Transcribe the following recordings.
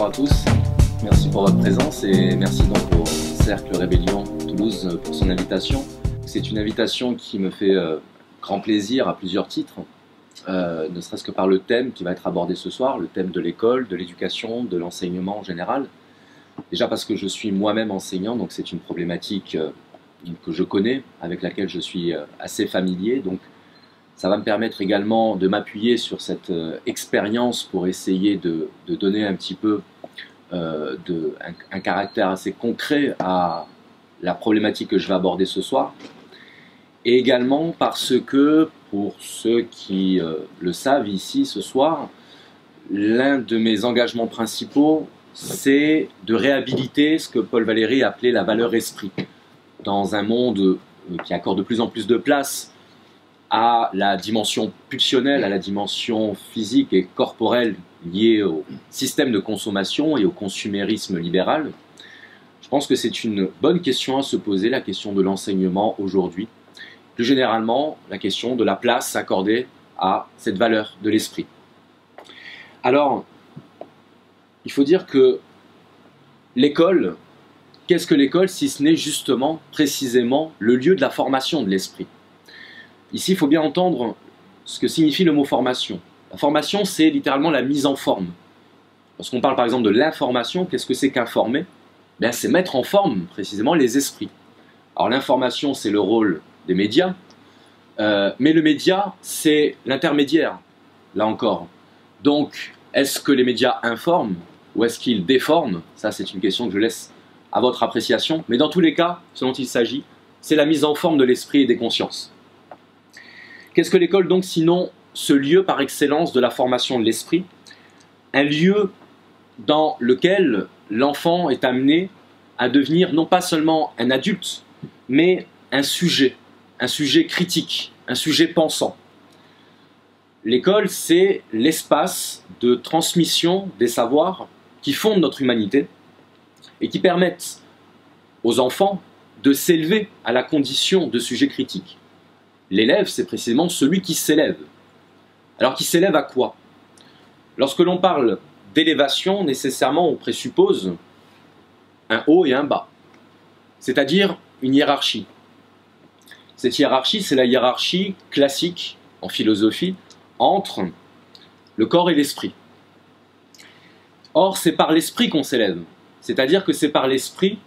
bonsoir à tous. Merci pour votre présence et merci donc au Cercle Rébellion Toulouse pour son invitation. C'est une invitation qui me fait grand plaisir à plusieurs titres, ne serait-ce que par le thème qui va être abordé ce soir, le thème de l'école, de l'éducation, de l'enseignement en général. Déjà parce que je suis moi-même enseignant, donc c'est une problématique que je connais, avec laquelle je suis assez familier. Donc ça va me permettre également de m'appuyer sur cette expérience pour essayer de donner un petit peu un caractère assez concret à la problématique que je vais aborder ce soir. Et également parce que, pour ceux qui le savent ici ce soir, l'un de mes engagements principaux, c'est de réhabiliter ce que Paul Valéry appelait la valeur esprit. Dans un monde qui accorde de plus en plus de place à la dimension pulsionnelle, à la dimension physique et corporelle liée au système de consommation et au consumérisme libéral, je pense que c'est une bonne question à se poser, la question de l'enseignement aujourd'hui. Plus généralement, la question de la place accordée à cette valeur de l'esprit. Alors, il faut dire que l'école, qu'est-ce que l'école si ce n'est justement, précisément, le lieu de la formation de l'esprit? Ici, il faut bien entendre ce que signifie le mot formation. La formation, c'est littéralement la mise en forme. Lorsqu'on parle par exemple de l'information, qu'est-ce que c'est qu'informer? Bien, c'est mettre en forme précisément les esprits. Alors l'information, c'est le rôle des médias, mais le média, c'est l'intermédiaire, là encore. Donc, est-ce que les médias informent ou est-ce qu'ils déforment? Ça, c'est une question que je laisse à votre appréciation. Mais dans tous les cas, ce dont il s'agit, c'est la mise en forme de l'esprit et des consciences. Qu'est-ce que l'école donc, sinon ce lieu par excellence de la formation de l'esprit? Un lieu dans lequel l'enfant est amené à devenir non pas seulement un adulte, mais un sujet critique, un sujet pensant. L'école, c'est l'espace de transmission des savoirs qui fondent notre humanité et qui permettent aux enfants de s'élever à la condition de sujet critique. L'élève, c'est précisément celui qui s'élève. Alors, qui s'élève à quoi? Lorsque l'on parle d'élévation, nécessairement, on présuppose un haut et un bas, c'est-à-dire une hiérarchie. Cette hiérarchie, c'est la hiérarchie classique en philosophie entre le corps et l'esprit. Or, c'est par l'esprit qu'on s'élève, c'est-à-dire que c'est par l'esprit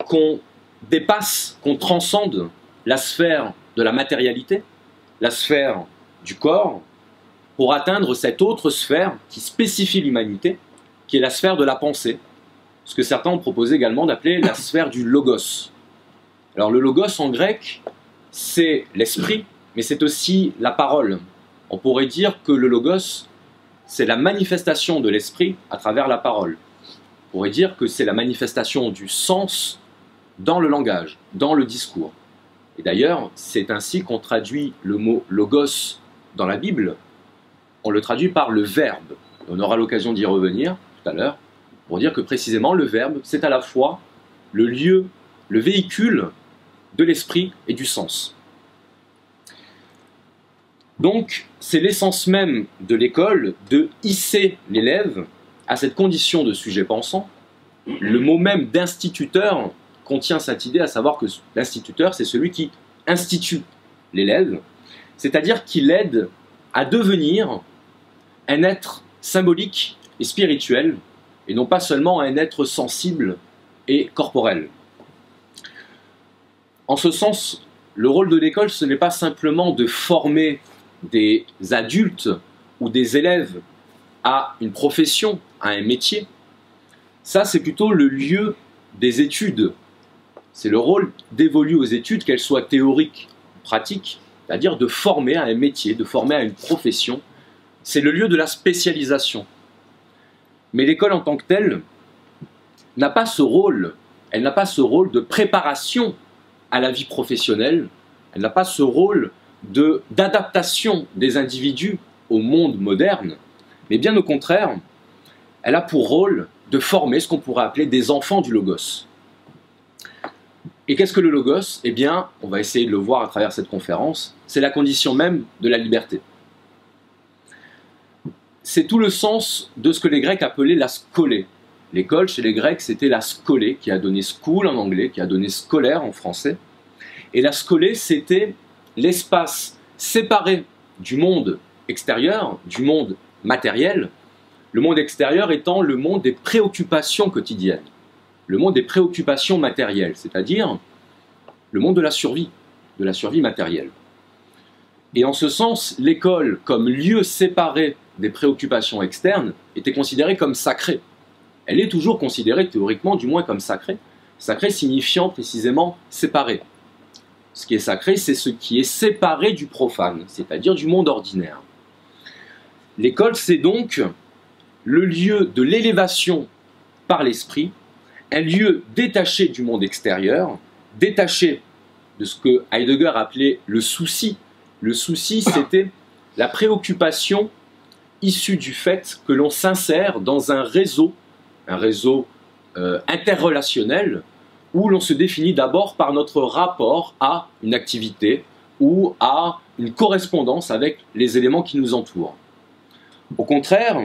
qu'on dépasse, qu'on transcende la sphère de la matérialité, la sphère du corps, pour atteindre cette autre sphère qui spécifie l'humanité, qui est la sphère de la pensée, ce que certains ont proposé également d'appeler la sphère du logos. Alors le logos en grec, c'est l'esprit, mais c'est aussi la parole. On pourrait dire que le logos, c'est la manifestation de l'esprit à travers la parole. On pourrait dire que c'est la manifestation du sens dans le langage, dans le discours. Et d'ailleurs, c'est ainsi qu'on traduit le mot logos dans la Bible. On le traduit par le verbe. On aura l'occasion d'y revenir tout à l'heure pour dire que précisément le verbe, c'est à la fois le lieu, le véhicule de l'esprit et du sens. Donc, c'est l'essence même de l'école de hisser l'élève à cette condition de sujet pensant. Le mot même d'instituteur contient cette idée, à savoir que l'instituteur, c'est celui qui institue l'élève, c'est-à-dire qui l'aide à devenir un être symbolique et spirituel, et non pas seulement un être sensible et corporel. En ce sens, le rôle de l'école, ce n'est pas simplement de former des adultes ou des élèves à une profession, à un métier. Ça, c'est plutôt le lieu des études. C'est le rôle dévolu aux études, qu'elles soient théoriques ou pratiques, c'est-à-dire de former à un métier, de former à une profession. C'est le lieu de la spécialisation. Mais l'école en tant que telle n'a pas ce rôle. Elle n'a pas ce rôle de préparation à la vie professionnelle. Elle n'a pas ce rôle d'adaptation des individus au monde moderne. Mais bien au contraire, elle a pour rôle de former ce qu'on pourrait appeler des enfants du logos. Et qu'est-ce que le logos? Eh bien, on va essayer de le voir à travers cette conférence, c'est la condition même de la liberté. c'est tout le sens de ce que les Grecs appelaient la scolée. L'école, chez les Grecs, c'était la scolée, qui a donné school en anglais, qui a donné scolaire en français. Et la scolée, c'était l'espace séparé du monde extérieur, du monde matériel, le monde extérieur étant le monde des préoccupations quotidiennes, le monde des préoccupations matérielles, c'est-à-dire le monde de la survie matérielle. Et en ce sens, l'école, comme lieu séparé des préoccupations externes, était considérée comme sacrée. Elle est toujours considérée théoriquement, du moins comme sacrée. Sacrée signifiant précisément séparé. Ce qui est sacré, c'est ce qui est séparé du profane, c'est-à-dire du monde ordinaire. L'école, c'est donc le lieu de l'élévation par l'esprit, un lieu détaché du monde extérieur, détaché de ce que Heidegger appelait le souci. Le souci, c'était la préoccupation issue du fait que l'on s'insère dans un réseau interrelationnel, où l'on se définit d'abord par notre rapport à une activité ou à une correspondance avec les éléments qui nous entourent. Au contraire,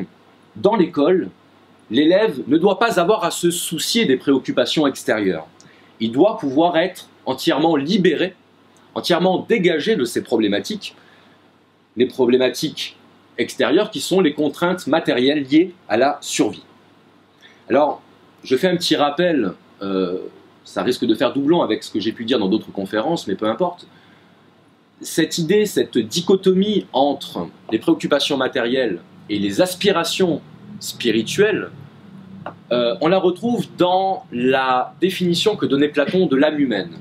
dans l'école, l'élève ne doit pas avoir à se soucier des préoccupations extérieures. Il doit pouvoir être entièrement libéré, entièrement dégagé de ces problématiques, les problématiques extérieures qui sont les contraintes matérielles liées à la survie. Alors, je fais un petit rappel, ça risque de faire doublon avec ce que j'ai pu dire dans d'autres conférences, mais peu importe. Cette idée, cette dichotomie entre les préoccupations matérielles et les aspirations spirituelles, on la retrouve dans la définition que donnait Platon de l'âme humaine.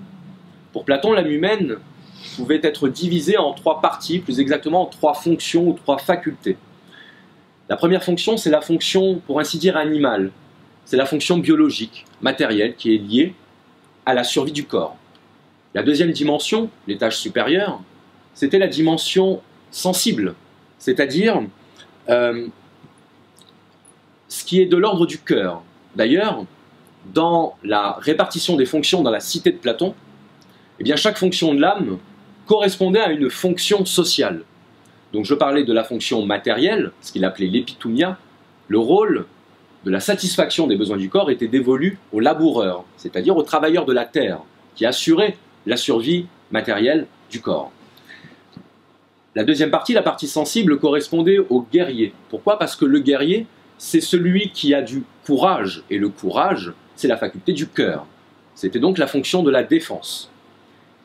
Pour Platon, l'âme humaine pouvait être divisée en trois parties, plus exactement en trois fonctions ou trois facultés. La première fonction, c'est la fonction, pour ainsi dire, animale. C'est la fonction biologique, matérielle, qui est liée à la survie du corps. La deuxième dimension, l'étage supérieur, c'était la dimension sensible, c'est-à-dire ce qui est de l'ordre du cœur. D'ailleurs, dans la répartition des fonctions dans la cité de Platon, eh bien, chaque fonction de l'âme correspondait à une fonction sociale. Donc je parlais de la fonction matérielle, ce qu'il appelait l'épitoumia. Le rôle de la satisfaction des besoins du corps était dévolu aux laboureurs, c'est-à-dire aux travailleurs de la terre, qui assuraient la survie matérielle du corps. La deuxième partie, la partie sensible, correspondait au guerrier. Pourquoi? Parce que le guerrier, c'est celui qui a du courage, et le courage, c'est la faculté du cœur. C'était donc la fonction de la défense.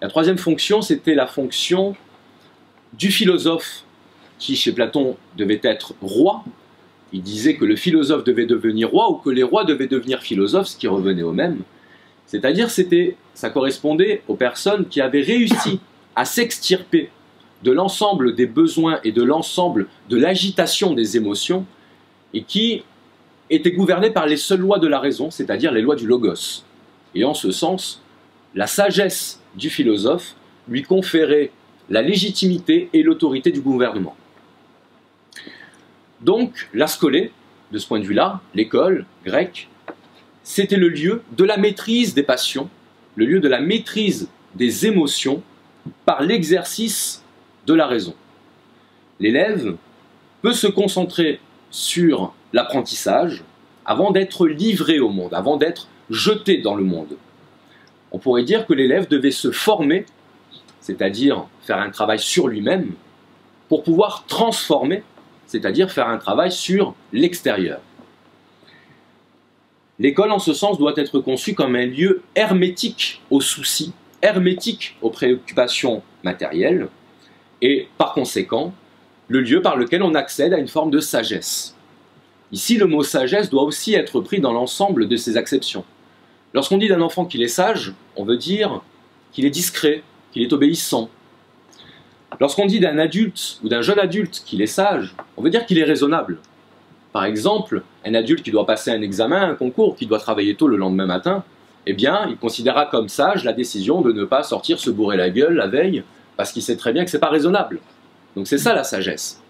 La troisième fonction, c'était la fonction du philosophe, qui chez Platon devait être roi. Il disait que le philosophe devait devenir roi ou que les rois devaient devenir philosophes, ce qui revenait au même. C'est-à-dire, ça correspondait aux personnes qui avaient réussi à s'extirper de l'ensemble des besoins et de l'ensemble de l'agitation des émotions et qui étaient gouvernées par les seules lois de la raison, c'est-à-dire les lois du logos. Et en ce sens, la sagesse du philosophe lui conférait la légitimité et l'autorité du gouvernement. Donc, la scolée, de ce point de vue-là, l'école grecque, c'était le lieu de la maîtrise des passions, le lieu de la maîtrise des émotions par l'exercice de la raison. L'élève peut se concentrer sur l'apprentissage avant d'être livré au monde, avant d'être jeté dans le monde. On pourrait dire que l'élève devait se former, c'est-à-dire faire un travail sur lui-même, pour pouvoir transformer, c'est-à-dire faire un travail sur l'extérieur. L'école, en ce sens, doit être conçue comme un lieu hermétique aux soucis, hermétique aux préoccupations matérielles, et par conséquent, le lieu par lequel on accède à une forme de sagesse. Ici, le mot sagesse doit aussi être pris dans l'ensemble de ses acceptions. Lorsqu'on dit d'un enfant qu'il est sage, on veut dire qu'il est discret, qu'il est obéissant. Lorsqu'on dit d'un adulte ou d'un jeune adulte qu'il est sage, on veut dire qu'il est raisonnable. Par exemple, un adulte qui doit passer un examen, un concours, qui doit travailler tôt le lendemain matin, eh bien, il considérera comme sage la décision de ne pas sortir se bourrer la gueule la veille, parce qu'il sait très bien que ce n'est pas raisonnable. Donc c'est ça la sagesse.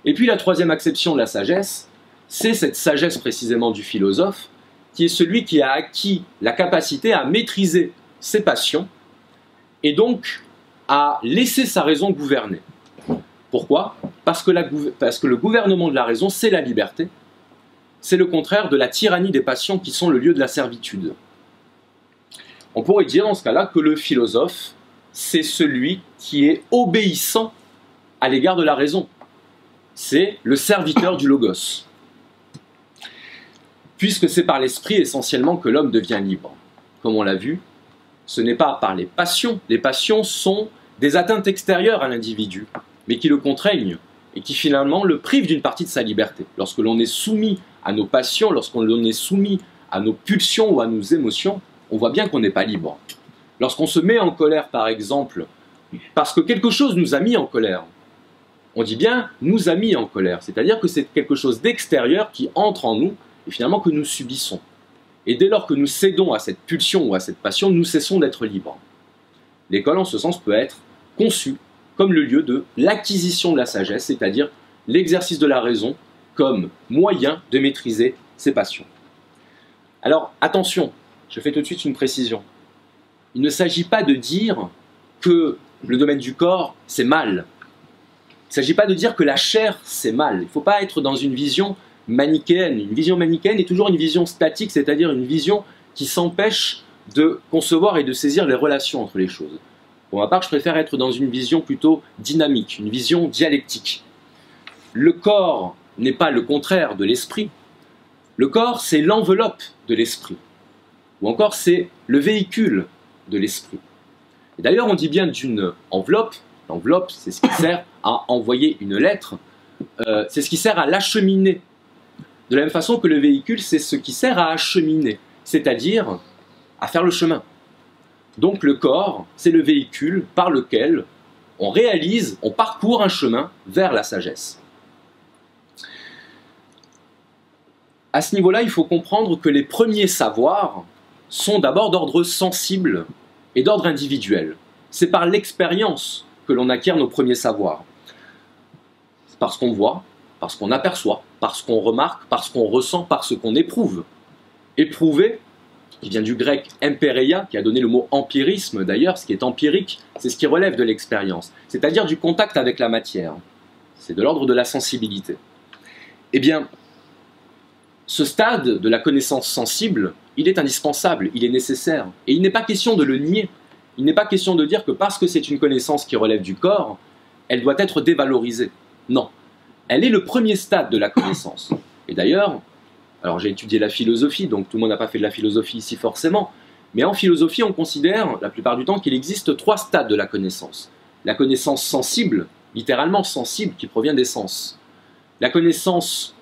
Et puis la troisième acception de la sagesse, c'est cette sagesse précisément du philosophe, qui est celui qui a acquis la capacité à maîtriser ses passions, et donc à laisser sa raison gouverner. Pourquoi? Parce que le gouvernement de la raison, c'est la liberté. C'est le contraire de la tyrannie des passions qui sont le lieu de la servitude. On pourrait dire dans ce cas-là que le philosophe, c'est celui qui est obéissant à l'égard de la raison. C'est le serviteur du logos. Puisque c'est par l'esprit essentiellement que l'homme devient libre. Comme on l'a vu, ce n'est pas par les passions. Les passions sont des atteintes extérieures à l'individu, mais qui le contraignent et qui finalement le privent d'une partie de sa liberté. Lorsque l'on est soumis à nos passions, lorsqu'on est soumis à nos pulsions ou à nos émotions, on voit bien qu'on n'est pas libre. Lorsqu'on se met en colère, par exemple, parce que quelque chose nous a mis en colère, on dit bien « nous a mis en colère », c'est-à-dire que c'est quelque chose d'extérieur qui entre en nous et finalement que nous subissons. Et dès lors que nous cédons à cette pulsion ou à cette passion, nous cessons d'être libres. L'école, en ce sens, peut être conçue comme le lieu de l'acquisition de la sagesse, c'est-à-dire l'exercice de la raison comme moyen de maîtriser ses passions. Alors, attention, je fais tout de suite une précision. Il ne s'agit pas de dire que le domaine du corps, c'est mal. Il ne s'agit pas de dire que la chair, c'est mal. Il ne faut pas être dans une vision manichéenne. Une vision manichéenne est toujours une vision statique, c'est-à-dire une vision qui s'empêche de concevoir et de saisir les relations entre les choses. Pour ma part, je préfère être dans une vision plutôt dynamique, une vision dialectique. Le corps n'est pas le contraire de l'esprit. Le corps, c'est l'enveloppe de l'esprit. Ou encore, c'est le véhicule de l'esprit. Et d'ailleurs, on dit bien d'une enveloppe. L'enveloppe, c'est ce qui sert à envoyer une lettre. C'est ce qui sert à l'acheminer. De la même façon que le véhicule, c'est ce qui sert à acheminer, c'est-à-dire à faire le chemin. Donc le corps, c'est le véhicule par lequel on réalise, on parcourt un chemin vers la sagesse. À ce niveau-là, il faut comprendre que les premiers savoirs sont d'abord d'ordre sensible et d'ordre individuel. C'est par l'expérience que l'on acquiert nos premiers savoirs. C'est parce qu'on voit, parce qu'on aperçoit, parce qu'on remarque, parce qu'on ressent, parce qu'on éprouve. Éprouver, qui vient du grec empereia, qui a donné le mot empirisme d'ailleurs, ce qui est empirique, c'est ce qui relève de l'expérience, c'est-à-dire du contact avec la matière. C'est de l'ordre de la sensibilité. Eh bien, ce stade de la connaissance sensible, il est indispensable, il est nécessaire. Et il n'est pas question de le nier. Il n'est pas question de dire que parce que c'est une connaissance qui relève du corps, elle doit être dévalorisée. Non. Elle est le premier stade de la connaissance. Et d'ailleurs, alors j'ai étudié la philosophie, donc tout le monde n'a pas fait de la philosophie ici forcément, mais en philosophie, on considère la plupart du temps qu'il existe 3 stades de la connaissance. La connaissance sensible, littéralement sensible, qui provient des sens. La connaissance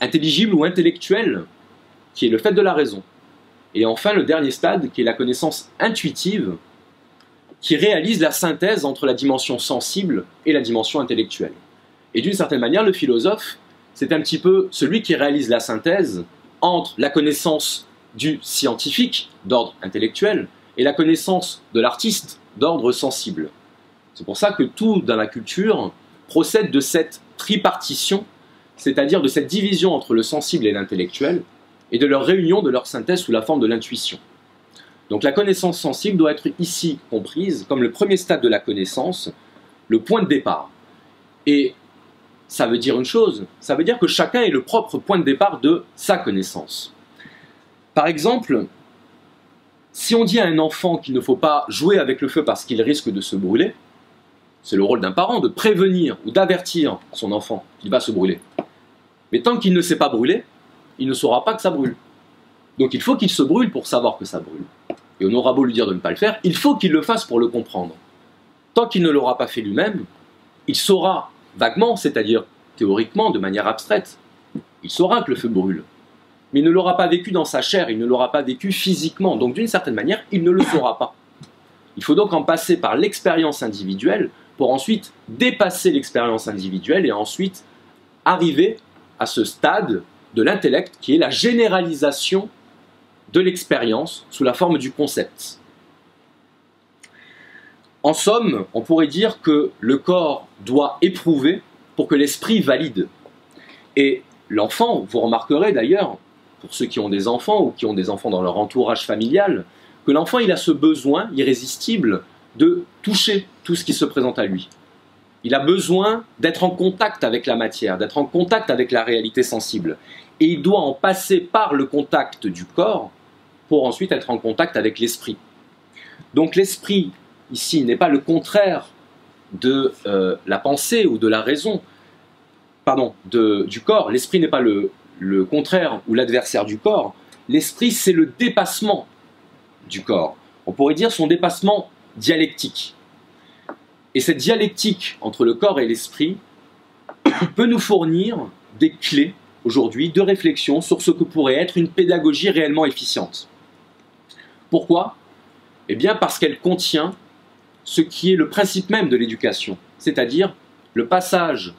intelligible ou intellectuelle, qui est le fait de la raison. Et enfin, le dernier stade, qui est la connaissance intuitive, qui réalise la synthèse entre la dimension sensible et la dimension intellectuelle. Et d'une certaine manière, le philosophe, c'est un petit peu celui qui réalise la synthèse entre la connaissance du scientifique, d'ordre intellectuel, et la connaissance de l'artiste, d'ordre sensible. C'est pour ça que tout dans la culture procède de cette tripartition, c'est-à-dire de cette division entre le sensible et l'intellectuel, et de leur réunion, de leur synthèse sous la forme de l'intuition. Donc la connaissance sensible doit être ici comprise comme le premier stade de la connaissance, le point de départ. Et ça veut dire une chose, ça veut dire que chacun est le propre point de départ de sa connaissance. Par exemple, si on dit à un enfant qu'il ne faut pas jouer avec le feu parce qu'il risque de se brûler, c'est le rôle d'un parent de prévenir ou d'avertir son enfant qu'il va se brûler. Mais tant qu'il ne s'est pas brûlé, il ne saura pas que ça brûle. Donc il faut qu'il se brûle pour savoir que ça brûle. Et on aura beau lui dire de ne pas le faire, il faut qu'il le fasse pour le comprendre. Tant qu'il ne l'aura pas fait lui-même, il saura vaguement, c'est-à-dire théoriquement, de manière abstraite, il saura que le feu brûle. Mais il ne l'aura pas vécu dans sa chair, il ne l'aura pas vécu physiquement. Donc d'une certaine manière, il ne le saura pas. Il faut donc en passer par l'expérience individuelle pour ensuite dépasser l'expérience individuelle et ensuite arriver à ce stade de l'intellect qui est la généralisation de l'expérience sous la forme du concept. En somme, on pourrait dire que le corps doit éprouver pour que l'esprit valide. Et l'enfant, vous remarquerez d'ailleurs, pour ceux qui ont des enfants ou qui ont des enfants dans leur entourage familial, que l'enfant il a ce besoin irrésistible de toucher tout ce qui se présente à lui. Il a besoin d'être en contact avec la matière, d'être en contact avec la réalité sensible. Et il doit en passer par le contact du corps pour ensuite être en contact avec l'esprit. Donc l'esprit, ici, n'est pas le contraire de la pensée ou de la raison, pardon, du corps. L'esprit n'est pas le contraire ou l'adversaire du corps. L'esprit, c'est le dépassement du corps. On pourrait dire son dépassement dialectique. Et cette dialectique entre le corps et l'esprit peut nous fournir des clés, aujourd'hui, de réflexion sur ce que pourrait être une pédagogie réellement efficiente. Pourquoi? Eh bien parce qu'elle contient ce qui est le principe même de l'éducation, c'est-à-dire le passage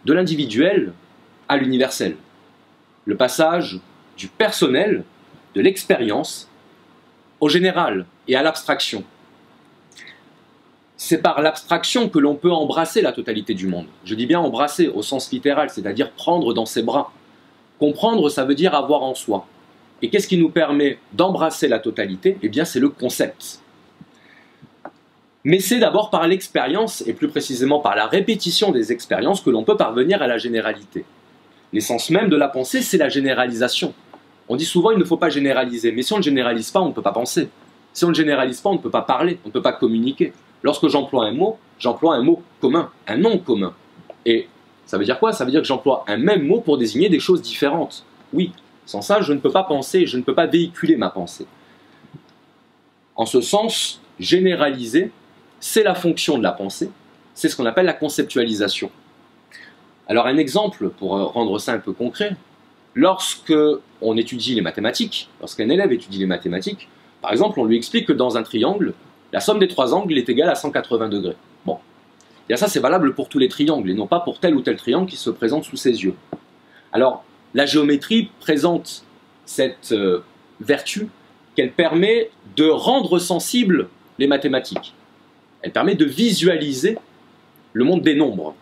de l'individuel à l'universel, le passage du personnel, de l'expérience, au général et à l'abstraction. C'est par l'abstraction que l'on peut embrasser la totalité du monde. Je dis bien embrasser au sens littéral, c'est-à-dire prendre dans ses bras. Comprendre, ça veut dire avoir en soi. Et qu'est-ce qui nous permet d'embrasser la totalité? Eh bien, c'est le concept. Mais c'est d'abord par l'expérience, et plus précisément par la répétition des expériences, que l'on peut parvenir à la généralité. L'essence même de la pensée, c'est la généralisation. On dit souvent, il ne faut pas généraliser. Mais si on ne généralise pas, on ne peut pas penser. Si on ne généralise pas, on ne peut pas parler, on ne peut pas communiquer. Lorsque j'emploie un mot commun, un nom commun. Et ça veut dire quoi? Ça veut dire que j'emploie un même mot pour désigner des choses différentes. Oui, sans ça, je ne peux pas penser, je ne peux pas véhiculer ma pensée. En ce sens, généraliser, c'est la fonction de la pensée, c'est ce qu'on appelle la conceptualisation. Alors un exemple, pour rendre ça un peu concret, lorsque on étudie les mathématiques, lorsqu'un élève étudie les mathématiques, par exemple, on lui explique que dans un triangle, la somme des trois angles est égale à 180 degrés. Bon, et ça c'est valable pour tous les triangles, et non pas pour tel ou tel triangle qui se présente sous ses yeux. Alors, la géométrie présente cette vertu qu'elle permet de rendre sensibles les mathématiques. Elle permet de visualiser le monde des nombres.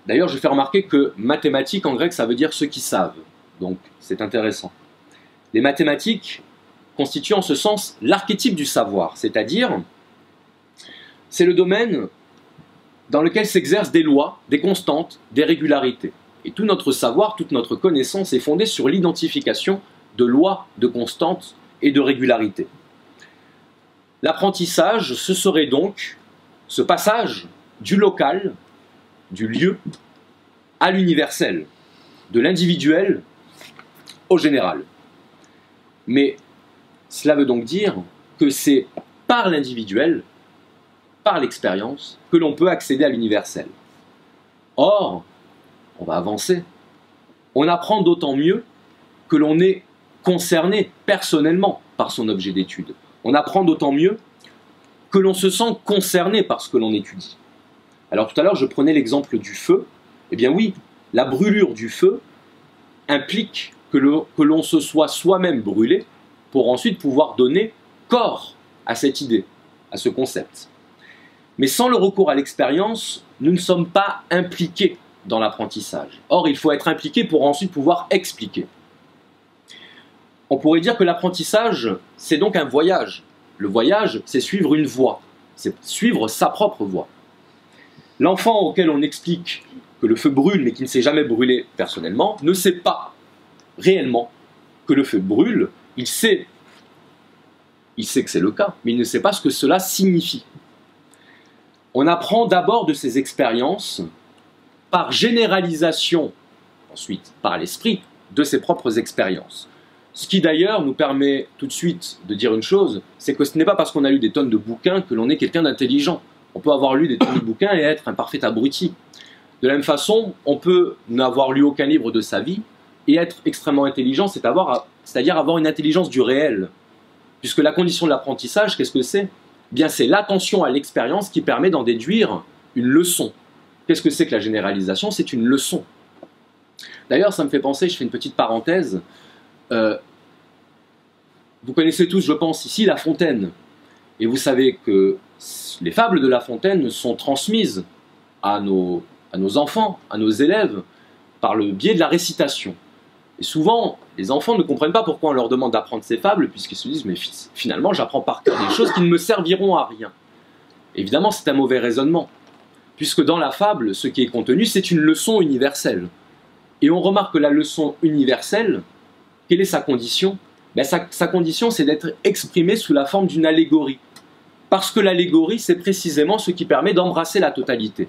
D'ailleurs, je fais remarquer que mathématiques en grec, ça veut dire ceux qui savent. Donc, c'est intéressant. Les mathématiques constituent en ce sens l'archétype du savoir, c'est-à-dire, c'est le domaine dans lequel s'exercent des lois, des constantes, des régularités. Et tout notre savoir, toute notre connaissance est fondée sur l'identification de lois, de constantes et de régularités. L'apprentissage, ce serait donc ce passage du local, du lieu, à l'universel, de l'individuel au général. Mais cela veut donc dire que c'est par l'individuel, par l'expérience, que l'on peut accéder à l'universel. Or, on va avancer, on apprend d'autant mieux que l'on est concerné personnellement par son objet d'étude. On apprend d'autant mieux que l'on se sent concerné par ce que l'on étudie. Alors tout à l'heure, je prenais l'exemple du feu. Eh bien oui, la brûlure du feu implique que l'on se soit soi-même brûlé pour ensuite pouvoir donner corps à cette idée, à ce concept. Mais sans le recours à l'expérience, nous ne sommes pas impliqués dans l'apprentissage. Or, il faut être impliqué pour ensuite pouvoir expliquer. On pourrait dire que l'apprentissage, c'est donc un voyage. Le voyage, c'est suivre une voie, c'est suivre sa propre voie. L'enfant auquel on explique que le feu brûle, mais qui ne s'est jamais brûlé personnellement, ne sait pas réellement que le feu brûle. Il sait que c'est le cas, mais il ne sait pas ce que cela signifie. On apprend d'abord de ses expériences, par généralisation, ensuite par l'esprit, de ses propres expériences. Ce qui d'ailleurs nous permet tout de suite de dire une chose, c'est que ce n'est pas parce qu'on a lu des tonnes de bouquins que l'on est quelqu'un d'intelligent. On peut avoir lu des tonnes de bouquins et être un parfait abruti. De la même façon, on peut n'avoir lu aucun livre de sa vie et être extrêmement intelligent, c'est-à-dire avoir une intelligence du réel. Puisque la condition de l'apprentissage, qu'est-ce que c'est? Bien, c'est l'attention à l'expérience qui permet d'en déduire une leçon. Qu'est-ce que c'est que la généralisation? C'est une leçon. D'ailleurs, ça me fait penser, je fais une petite parenthèse, vous connaissez tous, je pense, ici La Fontaine. Et vous savez que les fables de La Fontaine sont transmises à nos enfants, à nos élèves, par le biais de la récitation. Et souvent, les enfants ne comprennent pas pourquoi on leur demande d'apprendre ces fables, puisqu'ils se disent, mais finalement, j'apprends par cœur des choses qui ne me serviront à rien. Évidemment, c'est un mauvais raisonnement. puisque dans la fable, ce qui est contenu, c'est une leçon universelle. Et on remarque que la leçon universelle, quelle est sa condition? Ben, sa condition, c'est d'être exprimée sous la forme d'une allégorie. Parce que l'allégorie, c'est précisément ce qui permet d'embrasser la totalité.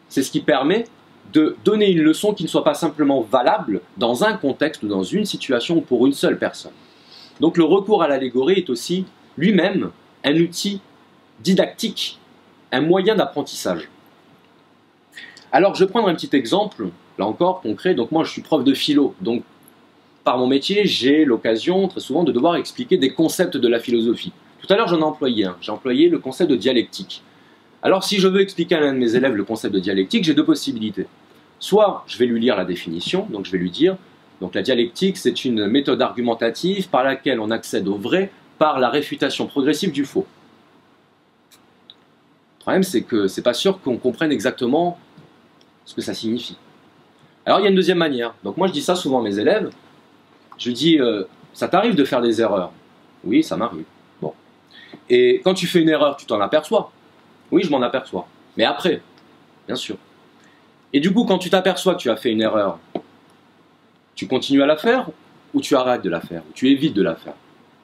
C'est ce qui permet de donner une leçon qui ne soit pas simplement valable dans un contexte ou dans une situation ou pour une seule personne. Donc le recours à l'allégorie est aussi lui-même un outil didactique, un moyen d'apprentissage. Alors je vais prendre un petit exemple, là encore concret. Donc moi je suis prof de philo, donc par mon métier j'ai l'occasion très souvent de devoir expliquer des concepts de la philosophie. Tout à l'heure j'en ai employé un, j'ai employé le concept de dialectique. Alors si je veux expliquer à l'un de mes élèves le concept de dialectique, j'ai deux possibilités. Soit je vais lui lire la définition, donc je vais lui dire, donc la dialectique c'est une méthode argumentative par laquelle on accède au vrai par la réfutation progressive du faux. Le problème c'est que c'est pas sûr qu'on comprenne exactement ce que ça signifie. Alors il y a une deuxième manière, donc moi je dis ça souvent à mes élèves, je dis ça t'arrive de faire des erreurs? Oui, ça m'arrive. Bon. Et quand tu fais une erreur, tu t'en aperçois? Oui, je m'en aperçois. Mais après, bien sûr. Et du coup, quand tu t'aperçois que tu as fait une erreur, tu continues à la faire ou tu arrêtes de la faire, ou tu évites de la faire?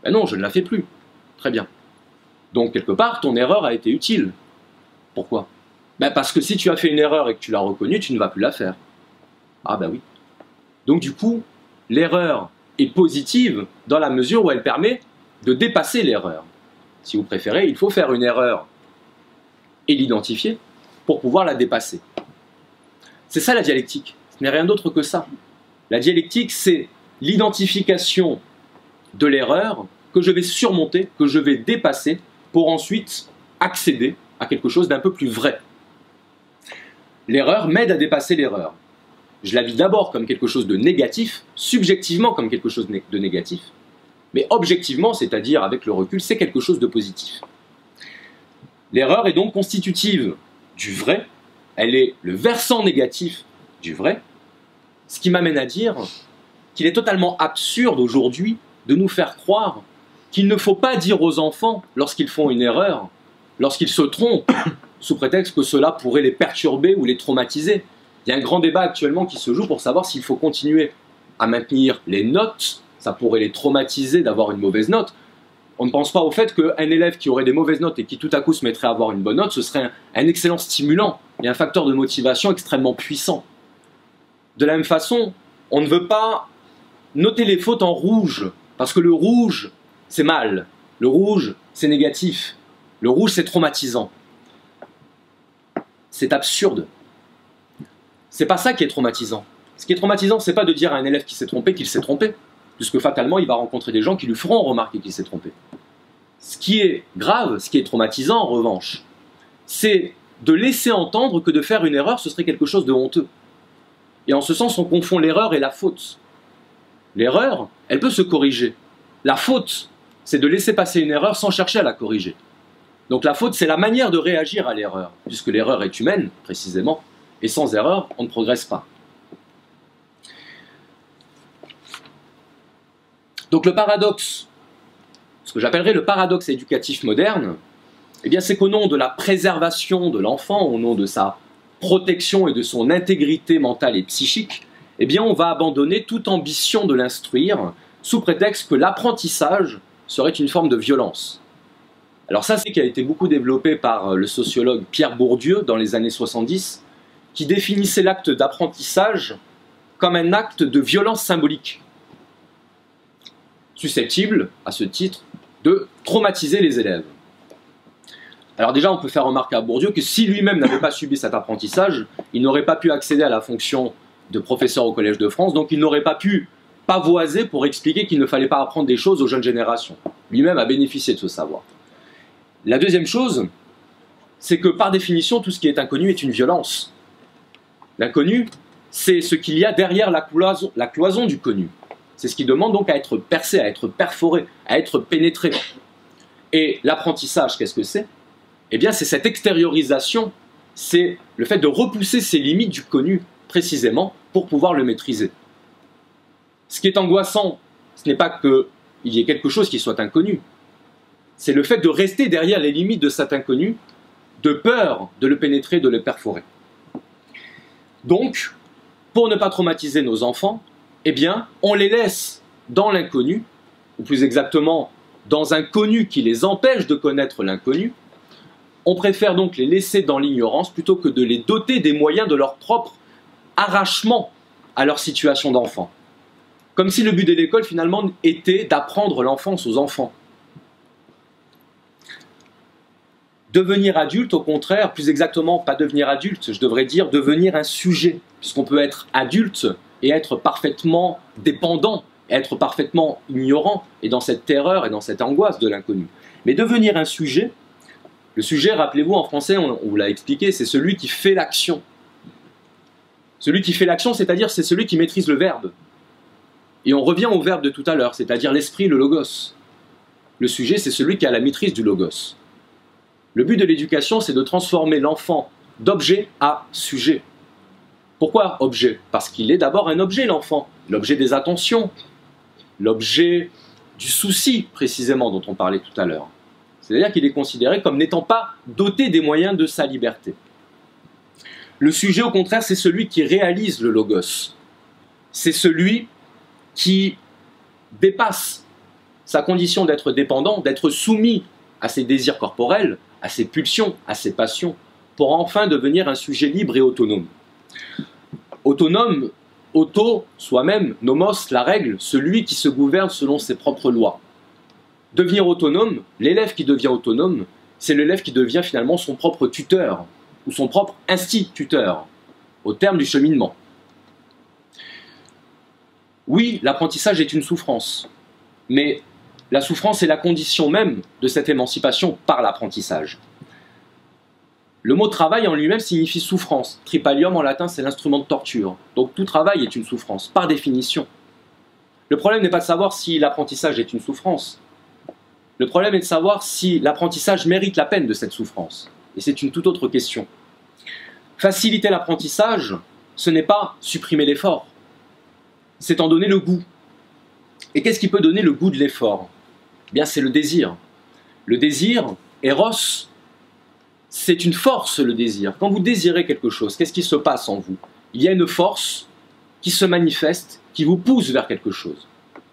Ben non, je ne la fais plus. Très bien. Donc, quelque part, ton erreur a été utile. Pourquoi? Ben parce que si tu as fait une erreur et que tu l'as reconnue, tu ne vas plus la faire. Ah ben oui. Donc du coup, l'erreur est positive dans la mesure où elle permet de dépasser l'erreur. Si vous préférez, il faut faire une erreur et l'identifier pour pouvoir la dépasser. C'est ça la dialectique, ce n'est rien d'autre que ça. La dialectique, c'est l'identification de l'erreur que je vais surmonter, que je vais dépasser pour ensuite accéder à quelque chose d'un peu plus vrai. L'erreur m'aide à dépasser l'erreur. Je la vis d'abord comme quelque chose de négatif, subjectivement comme quelque chose de négatif, mais objectivement, c'est-à-dire avec le recul, c'est quelque chose de positif. L'erreur est donc constitutive du vrai, elle est le versant négatif du vrai, ce qui m'amène à dire qu'il est totalement absurde aujourd'hui de nous faire croire qu'il ne faut pas dire aux enfants, lorsqu'ils font une erreur, lorsqu'ils se trompent, sous prétexte que cela pourrait les perturber ou les traumatiser. Il y a un grand débat actuellement qui se joue pour savoir s'il faut continuer à maintenir les notes, ça pourrait les traumatiser d'avoir une mauvaise note. On ne pense pas au fait qu'un élève qui aurait des mauvaises notes et qui tout à coup se mettrait à avoir une bonne note, ce serait un excellent stimulant et un facteur de motivation extrêmement puissant. De la même façon, on ne veut pas noter les fautes en rouge, parce que le rouge, c'est mal. Le rouge, c'est négatif. Le rouge, c'est traumatisant. C'est absurde. C'est pas ça qui est traumatisant. Ce qui est traumatisant, c'est pas de dire à un élève qui s'est trompé qu'il s'est trompé, puisque fatalement, il va rencontrer des gens qui lui feront remarquer qu'il s'est trompé. Ce qui est grave, ce qui est traumatisant, en revanche, c'est de laisser entendre que de faire une erreur, ce serait quelque chose de honteux. Et en ce sens, on confond l'erreur et la faute. L'erreur, elle peut se corriger. La faute, c'est de laisser passer une erreur sans chercher à la corriger. Donc la faute, c'est la manière de réagir à l'erreur, puisque l'erreur est humaine, précisément, et sans erreur, on ne progresse pas. Donc le paradoxe, ce que j'appellerais le paradoxe éducatif moderne, eh bien c'est qu'au nom de la préservation de l'enfant, au nom de sa protection et de son intégrité mentale et psychique, eh bien on va abandonner toute ambition de l'instruire sous prétexte que l'apprentissage serait une forme de violence. Alors ça, c'est ce qui a été beaucoup développé par le sociologue Pierre Bourdieu dans les années 70, qui définissait l'acte d'apprentissage comme un acte de violence symbolique, susceptible, à ce titre, de traumatiser les élèves. Alors déjà, on peut faire remarquer à Bourdieu que si lui-même n'avait pas subi cet apprentissage, il n'aurait pas pu accéder à la fonction de professeur au Collège de France, donc il n'aurait pas pu pavoiser pour expliquer qu'il ne fallait pas apprendre des choses aux jeunes générations. Lui-même a bénéficié de ce savoir. La deuxième chose, c'est que par définition, tout ce qui est inconnu est une violence. L'inconnu, c'est ce qu'il y a derrière la cloison du connu. C'est ce qui demande donc à être percé, à être perforé, à être pénétré. Et l'apprentissage, qu'est-ce que c'est? Eh bien, c'est cette extériorisation, c'est le fait de repousser ces limites du connu, précisément, pour pouvoir le maîtriser. Ce qui est angoissant, ce n'est pas qu'il y ait quelque chose qui soit inconnu, c'est le fait de rester derrière les limites de cet inconnu de peur de le pénétrer, de le perforer. Donc, pour ne pas traumatiser nos enfants, eh bien, on les laisse dans l'inconnu, ou plus exactement, dans un connu qui les empêche de connaître l'inconnu. On préfère donc les laisser dans l'ignorance plutôt que de les doter des moyens de leur propre arrachement à leur situation d'enfant. Comme si le but de l'école, finalement, était d'apprendre l'enfance aux enfants. Devenir adulte, au contraire, plus exactement, pas devenir adulte, je devrais dire devenir un sujet, puisqu'on peut être adulte et être parfaitement dépendant, être parfaitement ignorant, et dans cette terreur et dans cette angoisse de l'inconnu. Mais devenir un sujet, le sujet, rappelez-vous, en français, on vous l'a expliqué, c'est celui qui fait l'action. Celui qui fait l'action, c'est-à-dire c'est celui qui maîtrise le verbe. Et on revient au verbe de tout à l'heure, c'est-à-dire l'esprit, le logos. Le sujet, c'est celui qui a la maîtrise du logos. Le but de l'éducation, c'est de transformer l'enfant d'objet à sujet. Pourquoi objet? Parce qu'il est d'abord un objet, l'enfant. L'objet des attentions, l'objet du souci, précisément, dont on parlait tout à l'heure. C'est-à-dire qu'il est considéré comme n'étant pas doté des moyens de sa liberté. Le sujet, au contraire, c'est celui qui réalise le logos. C'est celui qui dépasse sa condition d'être dépendant, d'être soumis à ses désirs corporels, à ses pulsions, à ses passions, pour enfin devenir un sujet libre et autonome. Autonome, auto, soi-même, nomos, la règle, celui qui se gouverne selon ses propres lois. Devenir autonome, l'élève qui devient autonome, c'est l'élève qui devient finalement son propre tuteur, ou son propre instituteur, au terme du cheminement. Oui, l'apprentissage est une souffrance, mais la souffrance est la condition même de cette émancipation par l'apprentissage. Le mot travail en lui-même signifie souffrance. Tripalium en latin, c'est l'instrument de torture. Donc tout travail est une souffrance, par définition. Le problème n'est pas de savoir si l'apprentissage est une souffrance. Le problème est de savoir si l'apprentissage mérite la peine de cette souffrance. Et c'est une toute autre question. Faciliter l'apprentissage, ce n'est pas supprimer l'effort. C'est en donner le goût. Et qu'est-ce qui peut donner le goût de l'effort? Eh bien, c'est le désir. Le désir, Eros, c'est une force, le désir. Quand vous désirez quelque chose, qu'est-ce qui se passe en vous? Il y a une force qui se manifeste, qui vous pousse vers quelque chose.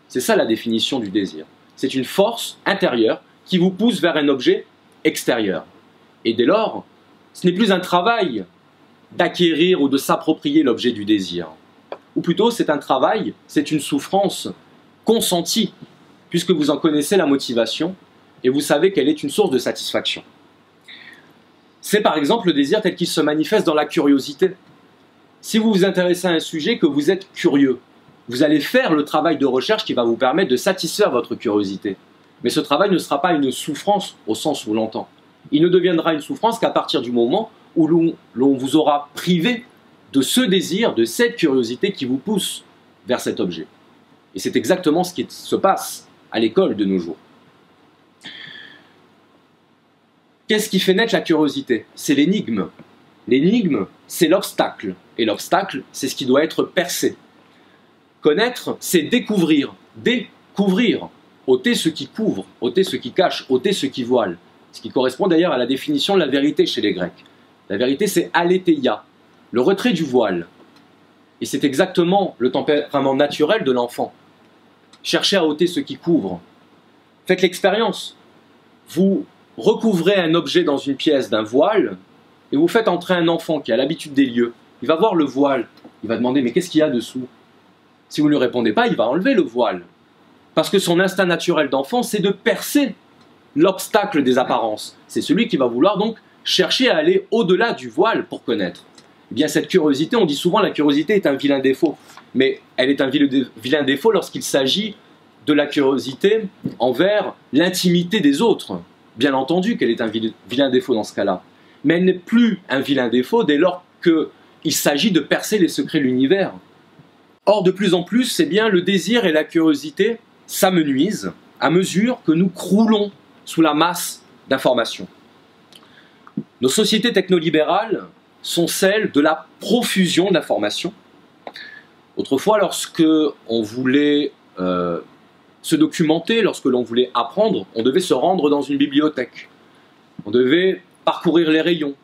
C'est ça la définition du désir. C'est une force intérieure qui vous pousse vers un objet extérieur. Et dès lors, ce n'est plus un travail d'acquérir ou de s'approprier l'objet du désir. Ou plutôt, c'est un travail, c'est une souffrance consentie, puisque vous en connaissez la motivation et vous savez qu'elle est une source de satisfaction. C'est par exemple le désir tel qu'il se manifeste dans la curiosité. Si vous vous intéressez à un sujet, que vous êtes curieux, vous allez faire le travail de recherche qui va vous permettre de satisfaire votre curiosité. Mais ce travail ne sera pas une souffrance au sens où l'on l'entend. Il ne deviendra une souffrance qu'à partir du moment où l'on vous aura privé de ce désir, de cette curiosité qui vous pousse vers cet objet. Et c'est exactement ce qui se passe à l'école de nos jours. Qu'est-ce qui fait naître la curiosité? C'est l'énigme. L'énigme, c'est l'obstacle. Et l'obstacle, c'est ce qui doit être percé. Connaître, c'est découvrir. Découvrir. Ôter ce qui couvre, ôter ce qui cache, ôter ce qui voile. Ce qui correspond d'ailleurs à la définition de la vérité chez les Grecs. La vérité, c'est aletheia, le retrait du voile. Et c'est exactement le tempérament naturel de l'enfant. Cherchez à ôter ce qui couvre. Faites l'expérience. Vous recouvrez un objet dans une pièce d'un voile et vous faites entrer un enfant qui a l'habitude des lieux. Il va voir le voile. Il va demander « mais qu'est-ce qu'il y a dessous ?» Si vous ne lui répondez pas, il va enlever le voile. Parce que son instinct naturel d'enfant, c'est de percer l'obstacle des apparences. C'est celui qui va vouloir donc chercher à aller au-delà du voile pour connaître. Eh bien, cette curiosité, on dit souvent la curiosité est un vilain défaut. Mais elle est un vilain défaut lorsqu'il s'agit de la curiosité envers l'intimité des autres. Bien entendu qu'elle est un vilain défaut dans ce cas-là. Mais elle n'est plus un vilain défaut dès lors qu'il s'agit de percer les secrets de l'univers. Or, de plus en plus, c'est bien le désir et la curiosité s'amenuisent à mesure que nous croulons sous la masse d'informations. Nos sociétés technolibérales sont celles de la profusion d'informations. Autrefois, lorsque on voulait se documenter, lorsque l'on voulait apprendre, on devait se rendre dans une bibliothèque. On devait parcourir les rayons,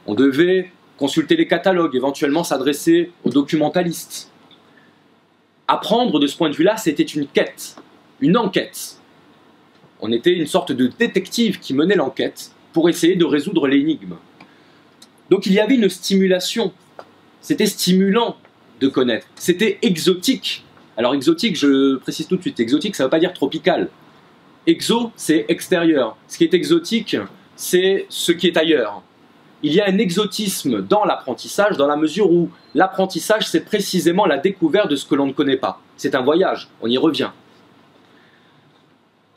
on devait consulter les catalogues, éventuellement s'adresser aux documentalistes. Apprendre de ce point de vue-là, c'était une quête, une enquête. On était une sorte de détective qui menait l'enquête pour essayer de résoudre l'énigme. Donc il y avait une stimulation, c'était stimulant de connaître, c'était exotique. Alors exotique, je précise tout de suite, exotique ça ne veut pas dire tropical. Exo, c'est extérieur. Ce qui est exotique, c'est ce qui est ailleurs. Il y a un exotisme dans l'apprentissage, dans la mesure où l'apprentissage, c'est précisément la découverte de ce que l'on ne connaît pas. C'est un voyage, on y revient.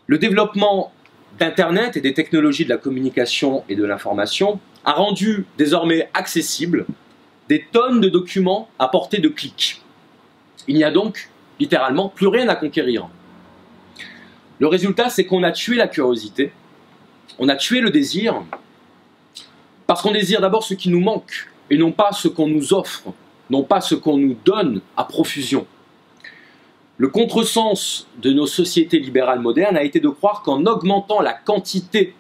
Le développement d'Internet et des technologies de la communication et de l'information a rendu désormais accessibles des tonnes de documents à portée de clic. Il n'y a donc littéralement plus rien à conquérir. Le résultat, c'est qu'on a tué la curiosité, on a tué le désir, parce qu'on désire d'abord ce qui nous manque, et non pas ce qu'on nous offre, non pas ce qu'on nous donne à profusion. Le contresens de nos sociétés libérales modernes a été de croire qu'en augmentant la quantité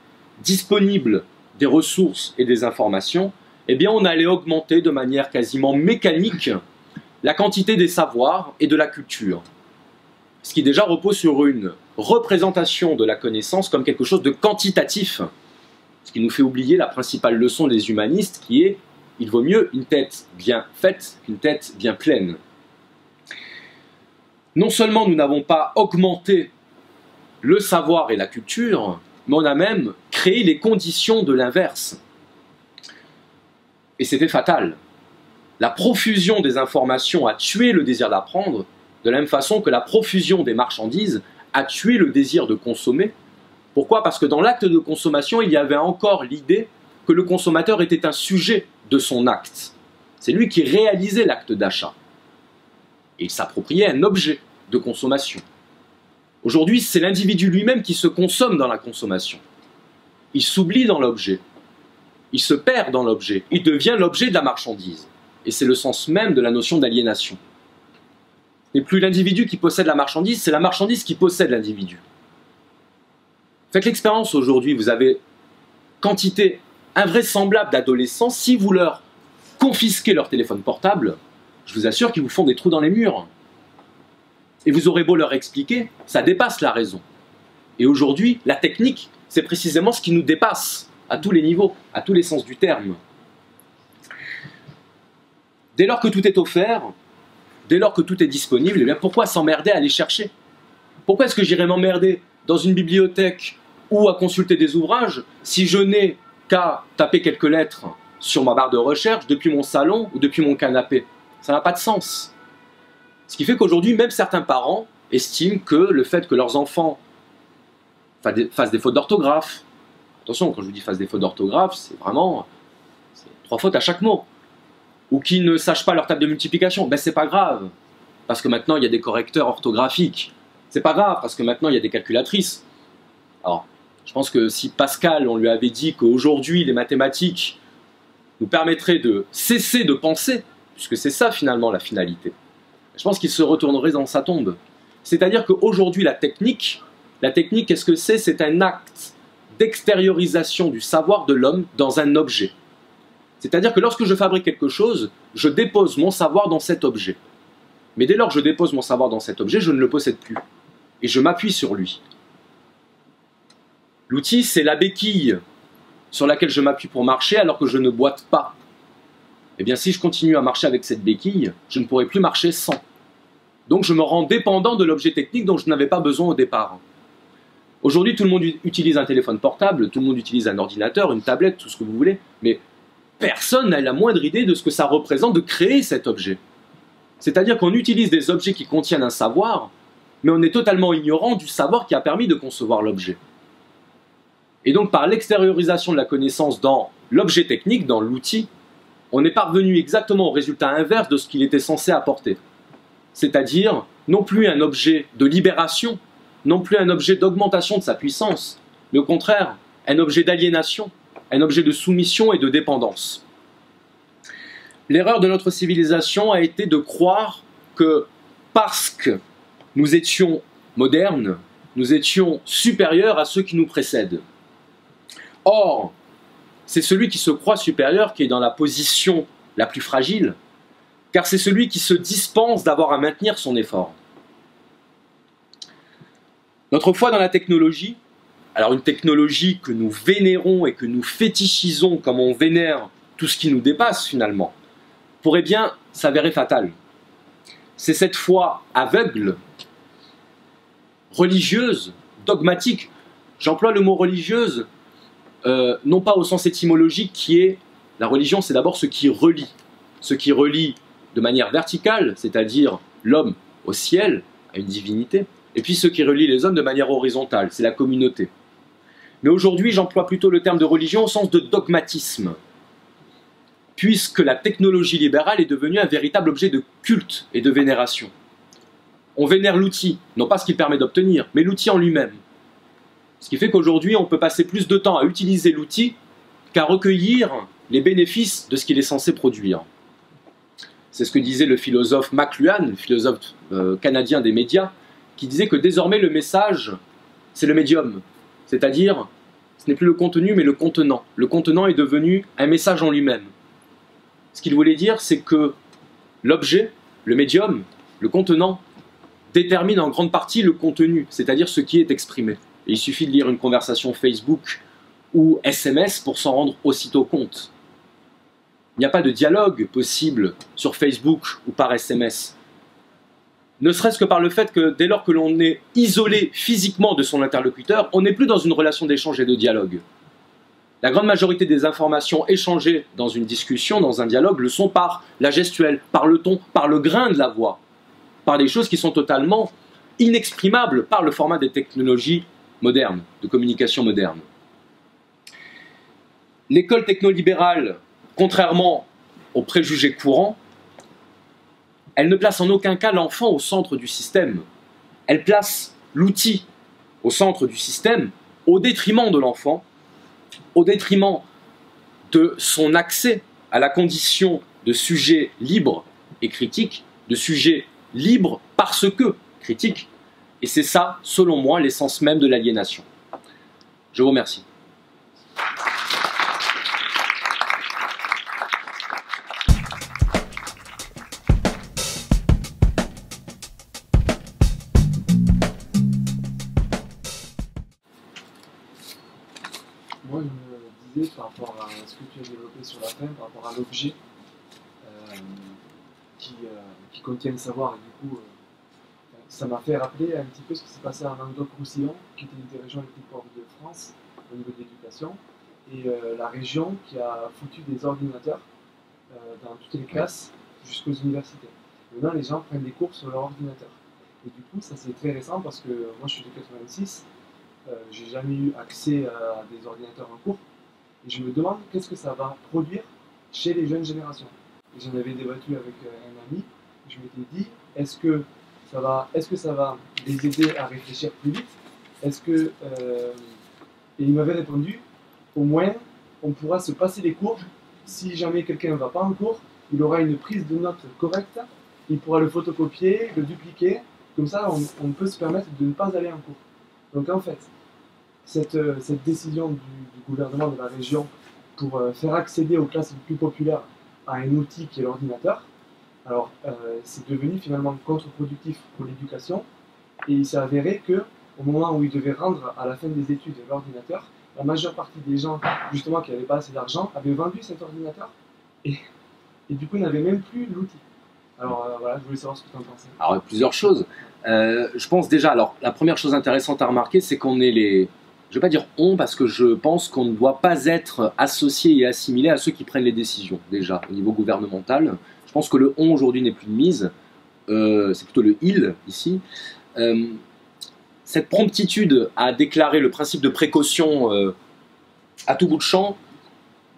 disponible des ressources et des informations, eh bien on allait augmenter de manière quasiment mécanique la quantité des savoirs et de la culture. Ce qui déjà repose sur une représentation de la connaissance comme quelque chose de quantitatif. Ce qui nous fait oublier la principale leçon des humanistes qui est « il vaut mieux une tête bien faite qu'une tête bien pleine ». Non seulement nous n'avons pas augmenté le savoir et la culture, mais on a même créé les conditions de l'inverse. Et c'était fatal. La profusion des informations a tué le désir d'apprendre, de la même façon que la profusion des marchandises a tué le désir de consommer. Pourquoi? Parce que dans l'acte de consommation, il y avait encore l'idée que le consommateur était un sujet de son acte. C'est lui qui réalisait l'acte d'achat. Et il s'appropriait un objet de consommation. Aujourd'hui, c'est l'individu lui-même qui se consomme dans la consommation. Il s'oublie dans l'objet. Il se perd dans l'objet. Il devient l'objet de la marchandise. Et c'est le sens même de la notion d'aliénation. Ce n'est plus l'individu qui possède la marchandise, c'est la marchandise qui possède l'individu. Faites l'expérience aujourd'hui, vous avez quantité invraisemblable d'adolescents, si vous leur confisquez leur téléphone portable, je vous assure qu'ils vous font des trous dans les murs. Et vous aurez beau leur expliquer, ça dépasse la raison. Et aujourd'hui, la technique, c'est précisément ce qui nous dépasse, à tous les niveaux, à tous les sens du terme. Dès lors que tout est offert, dès lors que tout est disponible, eh bien pourquoi s'emmerder à aller chercher? Pourquoi est-ce que j'irais m'emmerder dans une bibliothèque ou à consulter des ouvrages si je n'ai qu'à taper quelques lettres sur ma barre de recherche depuis mon salon ou depuis mon canapé? Ça n'a pas de sens. Ce qui fait qu'aujourd'hui, même certains parents estiment que le fait que leurs enfants fassent des fautes d'orthographe, attention, quand je vous dis fassent des fautes d'orthographe, c'est vraiment 3 fautes à chaque mot, ou qu'ils ne sachent pas leur table de multiplication, ben c'est pas grave, parce que maintenant il y a des correcteurs orthographiques. C'est pas grave, parce que maintenant il y a des calculatrices. Alors, je pense que si Pascal, on lui avait dit qu'aujourd'hui les mathématiques nous permettraient de cesser de penser, puisque c'est ça finalement la finalité, je pense qu'il se retournerait dans sa tombe. C'est-à-dire qu'aujourd'hui la technique, qu'est-ce que c'est? C'est un acte d'extériorisation du savoir de l'homme dans un objet. C'est-à-dire que lorsque je fabrique quelque chose, je dépose mon savoir dans cet objet. Mais dès lors que je dépose mon savoir dans cet objet, je ne le possède plus. Et je m'appuie sur lui. L'outil, c'est la béquille sur laquelle je m'appuie pour marcher alors que je ne boite pas. Eh bien, si je continue à marcher avec cette béquille, je ne pourrai plus marcher sans. Donc je me rends dépendant de l'objet technique dont je n'avais pas besoin au départ. Aujourd'hui, tout le monde utilise un téléphone portable, tout le monde utilise un ordinateur, une tablette, tout ce que vous voulez, mais personne n'a la moindre idée de ce que ça représente de créer cet objet. C'est-à-dire qu'on utilise des objets qui contiennent un savoir, mais on est totalement ignorant du savoir qui a permis de concevoir l'objet. Et donc par l'extériorisation de la connaissance dans l'objet technique, dans l'outil, on est parvenu exactement au résultat inverse de ce qu'il était censé apporter. C'est-à-dire non plus un objet de libération, non plus un objet d'augmentation de sa puissance, mais au contraire, un objet d'aliénation, un objet de soumission et de dépendance. L'erreur de notre civilisation a été de croire que parce que nous étions modernes, nous étions supérieurs à ceux qui nous précèdent. Or, c'est celui qui se croit supérieur qui est dans la position la plus fragile, car c'est celui qui se dispense d'avoir à maintenir son effort. Notre foi dans la technologie, alors une technologie que nous vénérons et que nous fétichisons comme on vénère tout ce qui nous dépasse finalement, pourrait bien s'avérer fatale. C'est cette foi aveugle, religieuse, dogmatique. J'emploie le mot religieuse, non pas au sens étymologique qui est, la religion c'est d'abord ce qui relie de manière verticale, c'est-à-dire l'homme au ciel, à une divinité, et puis ce qui relie les hommes de manière horizontale, c'est la communauté. Mais aujourd'hui j'emploie plutôt le terme de religion au sens de dogmatisme, puisque la technologie libérale est devenue un véritable objet de culte et de vénération. On vénère l'outil, non pas ce qu'il permet d'obtenir, mais l'outil en lui-même. Ce qui fait qu'aujourd'hui, on peut passer plus de temps à utiliser l'outil qu'à recueillir les bénéfices de ce qu'il est censé produire. C'est ce que disait le philosophe McLuhan, le philosophe canadien des médias, qui disait que désormais le message, c'est le médium. C'est-à-dire, ce n'est plus le contenu, mais le contenant. Le contenant est devenu un message en lui-même. Ce qu'il voulait dire, c'est que l'objet, le médium, le contenant, détermine en grande partie le contenu, c'est-à-dire ce qui est exprimé. Et il suffit de lire une conversation Facebook ou SMS pour s'en rendre aussitôt compte. Il n'y a pas de dialogue possible sur Facebook ou par SMS. Ne serait-ce que par le fait que dès lors que l'on est isolé physiquement de son interlocuteur, on n'est plus dans une relation d'échange et de dialogue. La grande majorité des informations échangées dans une discussion, dans un dialogue, le sont par la gestuelle, par le ton, par le grain de la voix, par des choses qui sont totalement inexprimables par le format des technologies modernes, de communication moderne. L'école technolibérale, contrairement aux préjugés courants, elle ne place en aucun cas l'enfant au centre du système. Elle place l'outil au centre du système, au détriment de l'enfant, au détriment de son accès à la condition de sujet libre et critique, de sujet libre parce que critique. Et c'est ça, selon moi, l'essence même de l'aliénation. Je vous remercie. Moi, je me disais par rapport à ce que tu as développé sur la fin, par rapport à l'objet qui contient le savoir, et du coup, ça m'a fait rappeler un petit peu ce qui s'est passé en Languedoc-Roussillon, qui était une des régions les plus pauvres de France au niveau de l'éducation, et la région qui a foutu des ordinateurs dans toutes les classes jusqu'aux universités. Maintenant, les gens prennent des cours sur leur ordinateur. Et du coup, ça c'est très récent parce que moi je suis de 86, j'ai jamais eu accès à des ordinateurs en cours, et je me demande qu'est-ce que ça va produire chez les jeunes générations. Et j'en avais débattu avec un ami, je m'étais dit, est-ce que ça va les aider à réfléchir plus vite? Et il m'avait répondu, au moins on pourra se passer les cours, si jamais quelqu'un ne va pas en cours, il aura une prise de notes correcte, il pourra le photocopier, le dupliquer, comme ça on peut se permettre de ne pas aller en cours. Donc en fait, cette décision du gouvernement de la région pour faire accéder aux classes les plus populaires à un outil qui est l'ordinateur, alors c'est devenu finalement contre-productif pour l'éducation, et il s'est avéré qu'au moment où ils devaient rendre à la fin des études l'ordinateur, la majeure partie des gens justement qui n'avaient pas assez d'argent avaient vendu cet ordinateur et du coup n'avaient même plus l'outil. Alors voilà, je voulais savoir ce que tu en pensais. Alors, il y a plusieurs choses. Je pense déjà, alors la première chose intéressante à remarquer, c'est qu'on est les... Je ne vais pas dire on, parce que je pense qu'on ne doit pas être associé et assimilé à ceux qui prennent les décisions, déjà, au niveau gouvernemental. Je pense que le on aujourd'hui n'est plus de mise, c'est plutôt le il, ici. Cette promptitude à déclarer le principe de précaution à tout bout de champ,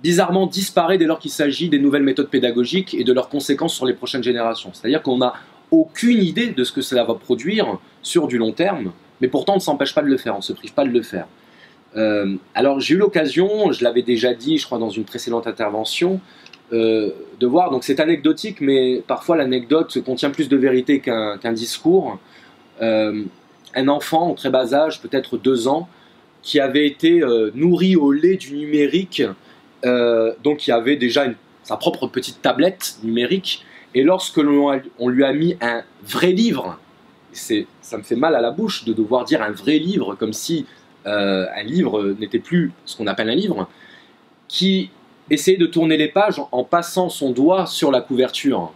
bizarrement disparaît dès lors qu'il s'agit des nouvelles méthodes pédagogiques et de leurs conséquences sur les prochaines générations. C'est-à-dire qu'on n'a aucune idée de ce que cela va produire sur du long terme, mais pourtant on ne s'empêche pas de le faire, on ne se prive pas de le faire. Alors j'ai eu l'occasion, je l'avais déjà dit je crois dans une précédente intervention, de voir, donc c'est anecdotique, mais parfois l'anecdote contient plus de vérité qu'un discours. Un enfant en très bas âge, peut-être 2 ans, qui avait été nourri au lait du numérique donc il y avait déjà sa propre petite tablette numérique, et lorsque on lui a mis un vrai livre, ça me fait mal à la bouche de devoir dire un vrai livre, comme si un livre n'était plus ce qu'on appelle un livre, qui essayait de tourner les pages en passant son doigt sur la couverture.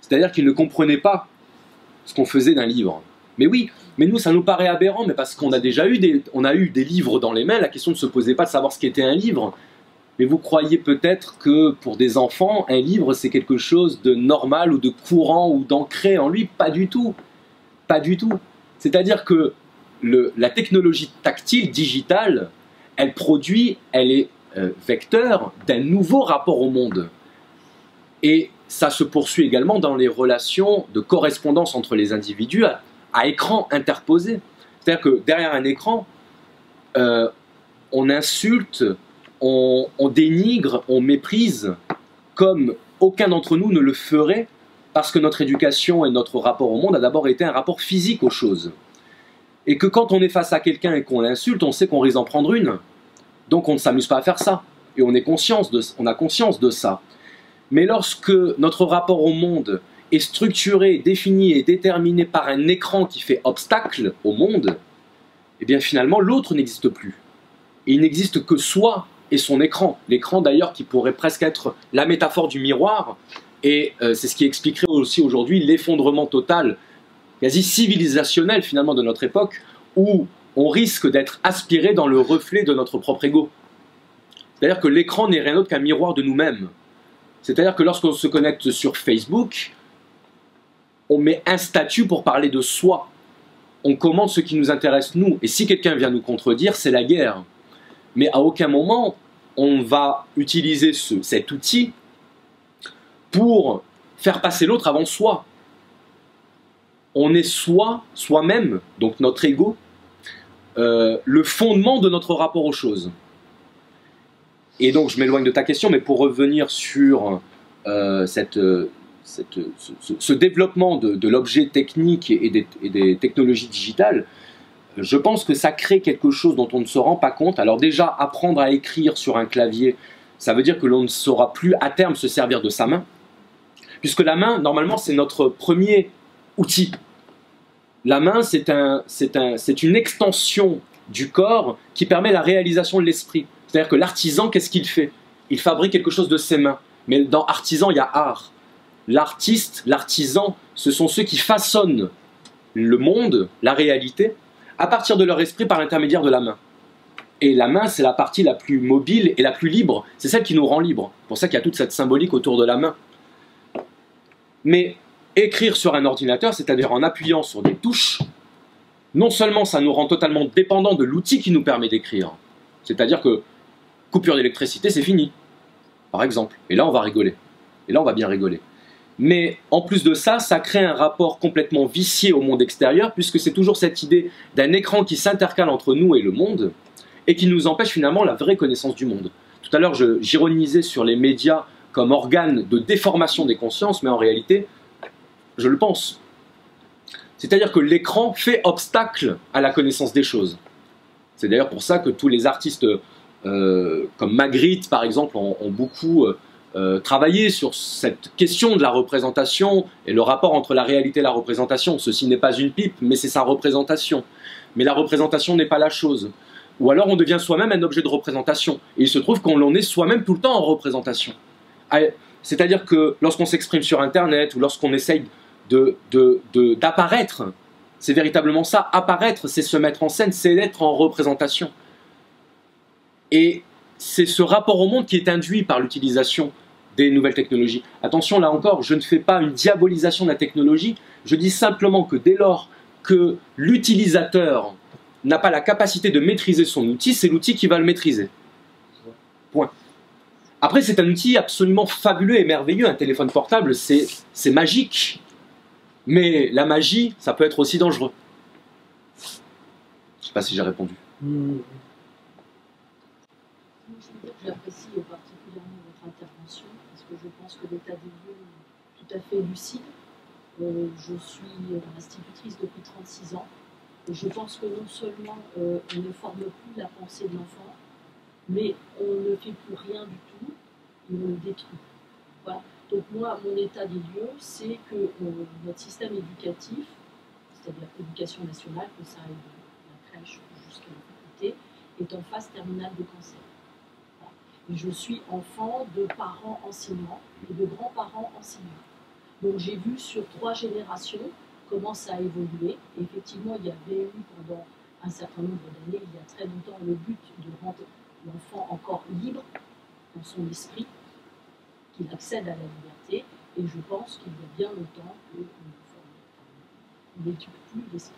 C'est-à-dire qu'il ne comprenait pas ce qu'on faisait d'un livre. Mais oui, mais nous, ça nous paraît aberrant, mais parce qu'on a déjà eu des livres dans les mains, la question ne se posait pas de savoir ce qu'était un livre. Mais vous croyez peut-être que pour des enfants, un livre, c'est quelque chose de normal ou de courant ou d'ancré en lui? Pas du tout. Pas du tout. C'est-à-dire que la technologie tactile, digitale, elle est vecteur d'un nouveau rapport au monde. Et ça se poursuit également dans les relations de correspondance entre les individus à écran interposé. C'est-à-dire que derrière un écran, on insulte, on dénigre, on méprise, comme aucun d'entre nous ne le ferait, parce que notre éducation et notre rapport au monde a d'abord été un rapport physique aux choses. Et que quand on est face à quelqu'un et qu'on l'insulte, on sait qu'on risque d'en prendre une. Donc on ne s'amuse pas à faire ça. Et on a conscience de ça. Mais lorsque notre rapport au monde est structuré, défini et déterminé par un écran qui fait obstacle au monde, eh bien finalement l'autre n'existe plus. Et il n'existe que soi et son écran. L'écran d'ailleurs qui pourrait presque être la métaphore du miroir, et c'est ce qui expliquerait aussi aujourd'hui l'effondrement total, quasi civilisationnel finalement de notre époque, où on risque d'être aspiré dans le reflet de notre propre ego. C'est-à-dire que l'écran n'est rien d'autre qu'un miroir de nous-mêmes. C'est-à-dire que lorsqu'on se connecte sur Facebook, on met un statut pour parler de soi. On commente ce qui nous intéresse nous. Et si quelqu'un vient nous contredire, c'est la guerre. Mais à aucun moment, on va utiliser cet outil pour faire passer l'autre avant soi. On est soi-même, donc notre ego, le fondement de notre rapport aux choses. Et donc je m'éloigne de ta question, mais pour revenir sur ce développement de l'objet technique et des technologies digitales, je pense que ça crée quelque chose dont on ne se rend pas compte. Alors déjà, apprendre à écrire sur un clavier, ça veut dire que l'on ne saura plus à terme se servir de sa main, puisque la main, normalement, c'est notre premier outil. La main, c'est une extension du corps qui permet la réalisation de l'esprit. C'est-à-dire que l'artisan, qu'est-ce qu'il fait? Il fabrique quelque chose de ses mains. Mais dans artisan, il y a art. L'artiste, l'artisan, ce sont ceux qui façonnent le monde, la réalité, à partir de leur esprit par l'intermédiaire de la main. Et la main, c'est la partie la plus mobile et la plus libre. C'est celle qui nous rend libres. C'est pour ça qu'il y a toute cette symbolique autour de la main. Mais écrire sur un ordinateur, c'est-à-dire en appuyant sur des touches, non seulement ça nous rend totalement dépendants de l'outil qui nous permet d'écrire, c'est-à-dire que coupure d'électricité, c'est fini, par exemple. Et là, on va rigoler. Et là, on va bien rigoler. Mais en plus de ça, ça crée un rapport complètement vicié au monde extérieur, puisque c'est toujours cette idée d'un écran qui s'intercale entre nous et le monde, et qui nous empêche finalement la vraie connaissance du monde. Tout à l'heure, j'ironisais sur les médias comme organe de déformation des consciences, mais en réalité, je le pense. C'est-à-dire que l'écran fait obstacle à la connaissance des choses. C'est d'ailleurs pour ça que tous les artistes comme Magritte, par exemple, ont beaucoup travaillé sur cette question de la représentation et le rapport entre la réalité et la représentation. Ceci n'est pas une pipe, mais c'est sa représentation. Mais la représentation n'est pas la chose. Ou alors on devient soi-même un objet de représentation. Et il se trouve qu'on l'en est soi-même tout le temps en représentation. C'est-à-dire que lorsqu'on s'exprime sur Internet ou lorsqu'on essaye d'apparaître, c'est véritablement ça. Apparaître, c'est se mettre en scène, c'est être en représentation. Et c'est ce rapport au monde qui est induit par l'utilisation des nouvelles technologies. Attention, là encore, je ne fais pas une diabolisation de la technologie, je dis simplement que dès lors que l'utilisateur n'a pas la capacité de maîtriser son outil, c'est l'outil qui va le maîtriser. Point. Après, c'est un outil absolument fabuleux et merveilleux. Un téléphone portable, c'est magique. Mais la magie, ça peut être aussi dangereux. Je ne sais pas si j'ai répondu. J'apprécie particulièrement votre intervention parce que je pense que l'état des lieux est tout à fait lucide. Je suis institutrice depuis 36 ans et je pense que non seulement on ne forme plus la pensée de l'enfant, mais on ne fait plus rien du tout, et on le détruit. Voilà. Donc moi, mon état des lieux, c'est que notre système éducatif, c'est-à-dire l'éducation nationale, que ça aille de la crèche jusqu'à la faculté, est en phase terminale de cancer. Voilà. Et je suis enfant de parents enseignants et de grands-parents enseignants. Donc j'ai vu sur 3 générations comment ça a évolué. Et effectivement, il y avait eu pendant un certain nombre d'années, il y a très longtemps, le but de rendre l'enfant encore libre dans son esprit, qu'il accède à la liberté. Et je pense qu'il y a bien longtemps qu'on n'éduque plus l'esprit.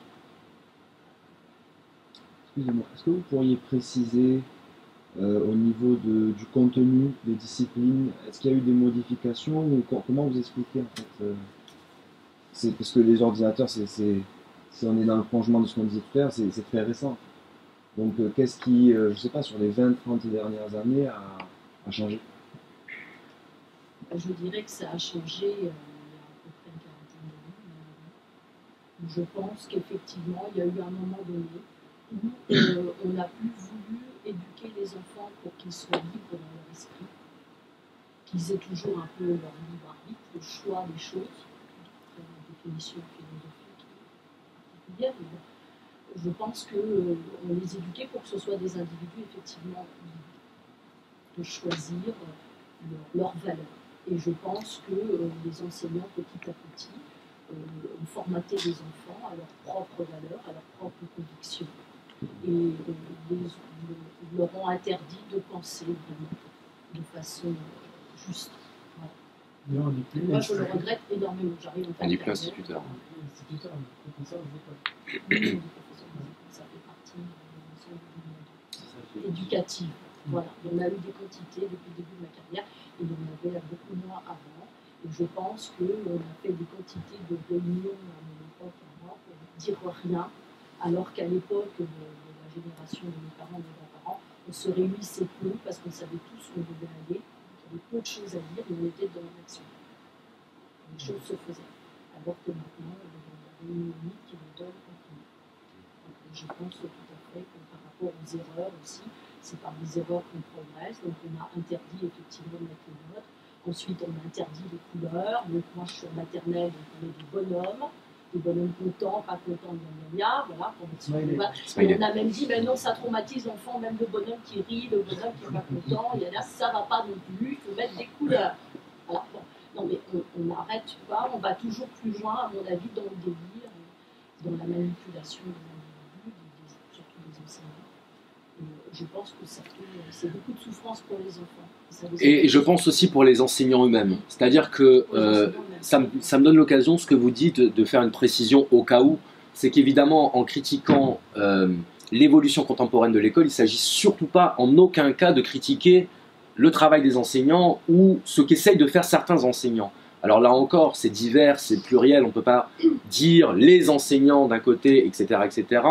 Excusez-moi, est-ce que vous pourriez préciser au niveau du contenu des disciplines, est-ce qu'il y a eu des modifications ou comment vous expliquez en fait c'est parce que les ordinateurs, si on est dans le prolongement de ce qu'on disait tout à l'heure, c'est très récent. Donc qu'est-ce qui, je ne sais pas, sur les 20-30 dernières années a changé? Je dirais que ça a changé il y a à peu près une quarantaine d'années. Je pense qu'effectivement, il y a eu un moment donné où on n'a plus voulu éduquer les enfants pour qu'ils soient libres dans leur esprit, qu'ils aient toujours un peu leur libre arbitre, le choix des choses, après une définition philosophique particulière. Je pense qu'on les éduquait pour que ce soit des individus effectivement libres, de choisir leurs valeurs. Et je pense que les enseignants, petit à petit, ont formaté les enfants à leurs propres valeurs, à leurs propres convictions. Et leur ont interdit de penser de façon juste. Voilà. Moi, je le regrette énormément. J'arrive en On dit plus instituteur. Instituteur, professeur des écoles. Oui, ça fait partie de éducative. Voilà. On a eu des quantités depuis le début de ma carrière et il y en avait beaucoup moins avant. Et je pense qu'on a fait des quantités de réunions à mon époque avant pour dire rien, alors qu'à l'époque de la génération de mes parents, de mes grands-parents, on se réunissait peu parce qu'on savait tous où on devait aller. Il y avait peu de choses à dire, mais on était dans l'action. Les choses se faisaient. Alors que maintenant, il y a une limite qui nous donne contenu. Je pense tout à fait que par rapport aux erreurs aussi, c'est par les erreurs qu'on progresse. Donc on a interdit effectivement de mettre les notes. Ensuite, on a interdit les couleurs. Donc moi, je suis en maternelle, donc on est des bonhommes contents, pas contents, gna, voilà, pour mettre sur les doigts. Et on a même dit, ben non, ça traumatise l'enfant, même le bonhomme qui rit, le bonhomme qui n'est pas content. Il y a là, ça ne va pas non plus, il faut mettre des couleurs. Voilà, bon. Non, mais on n'arrête pas, on va toujours plus loin, à mon avis, dans le délire, dans la manipulation des individus, surtout des enseignants. Je pense que c'est beaucoup de souffrance pour les enfants. Et je pense aussi pour les enseignants eux-mêmes. C'est-à-dire que ça me donne l'occasion, ce que vous dites, de faire une précision au cas où. C'est qu'évidemment, en critiquant l'évolution contemporaine de l'école, il ne s'agit surtout pas, en aucun cas, de critiquer le travail des enseignants ou ce qu'essayent de faire certains enseignants. Alors là encore, c'est divers, c'est pluriel, on ne peut pas dire les enseignants d'un côté, etc. etc.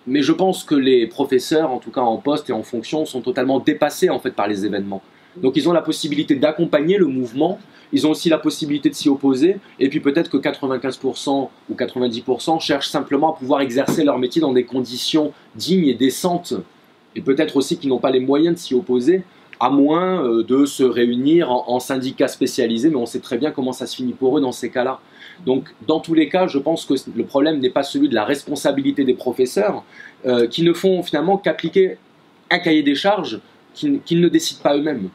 Mais je pense que les professeurs, en tout cas en poste et en fonction, sont totalement dépassés en fait par les événements. Donc ils ont la possibilité d'accompagner le mouvement, ils ont aussi la possibilité de s'y opposer, et puis peut-être que 95% ou 90% cherchent simplement à pouvoir exercer leur métier dans des conditions dignes et décentes, et peut-être aussi qu'ils n'ont pas les moyens de s'y opposer, à moins de se réunir en syndicats spécialisés, mais on sait très bien comment ça se finit pour eux dans ces cas-là. Donc, dans tous les cas, je pense que le problème n'est pas celui de la responsabilité des professeurs, qui ne font finalement qu'appliquer un cahier des charges qu'ils ne décident pas eux-mêmes.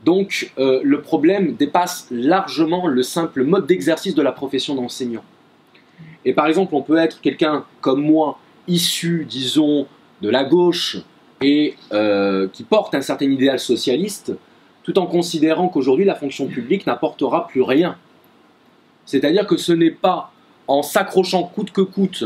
Donc, le problème dépasse largement le simple mode d'exercice de la profession d'enseignant. Et par exemple, on peut être quelqu'un comme moi, issu, disons, de la gauche, et qui porte un certain idéal socialiste, tout en considérant qu'aujourd'hui, la fonction publique n'apportera plus rien. C'est-à-dire que ce n'est pas en s'accrochant coûte que coûte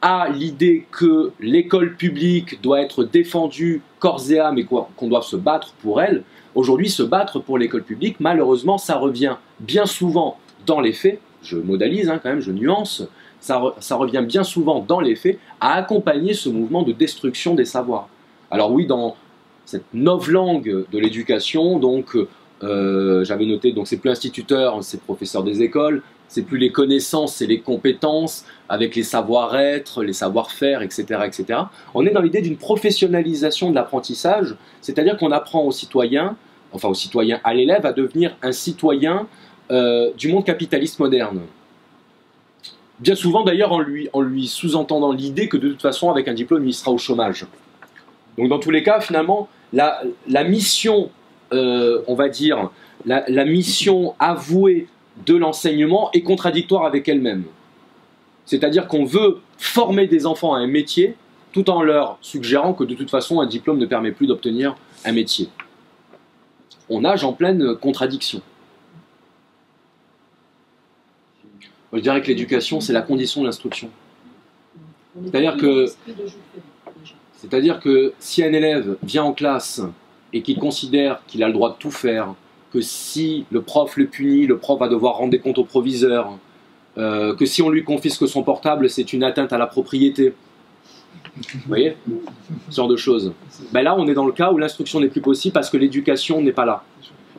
à l'idée que l'école publique doit être défendue corps et âme et qu'on doit se battre pour elle. Aujourd'hui, se battre pour l'école publique, malheureusement, ça revient bien souvent dans les faits, je modalise quand même, je nuance, ça revient bien souvent dans les faits à accompagner ce mouvement de destruction des savoirs. Alors oui, dans cette novlangue de l'éducation, donc j'avais noté, donc c'est plus instituteur, c'est professeur des écoles, c'est plus les connaissances, c'est les compétences, avec les savoir-être, les savoir-faire, etc., etc. On est dans l'idée d'une professionnalisation de l'apprentissage, c'est-à-dire qu'on apprend aux citoyens, enfin aux citoyens, à l'élève, à devenir un citoyen du monde capitaliste moderne. Bien souvent d'ailleurs en lui sous-entendant l'idée que de toute façon avec un diplôme il sera au chômage. Donc dans tous les cas finalement la mission, on va dire, la mission avouée de l'enseignement est contradictoire avec elle-même. C'est-à-dire qu'on veut former des enfants à un métier tout en leur suggérant que de toute façon un diplôme ne permet plus d'obtenir un métier. On nage en pleine contradiction. Je dirais que l'éducation, c'est la condition de l'instruction. C'est-à-dire que si un élève vient en classe et qu'il considère qu'il a le droit de tout faire, que si le prof le punit, le prof va devoir rendre des comptes au proviseur, que si on lui confisque son portable, c'est une atteinte à la propriété. Vous voyez? Ce genre de choses. Ben là, on est dans le cas où l'instruction n'est plus possible parce que l'éducation n'est pas là.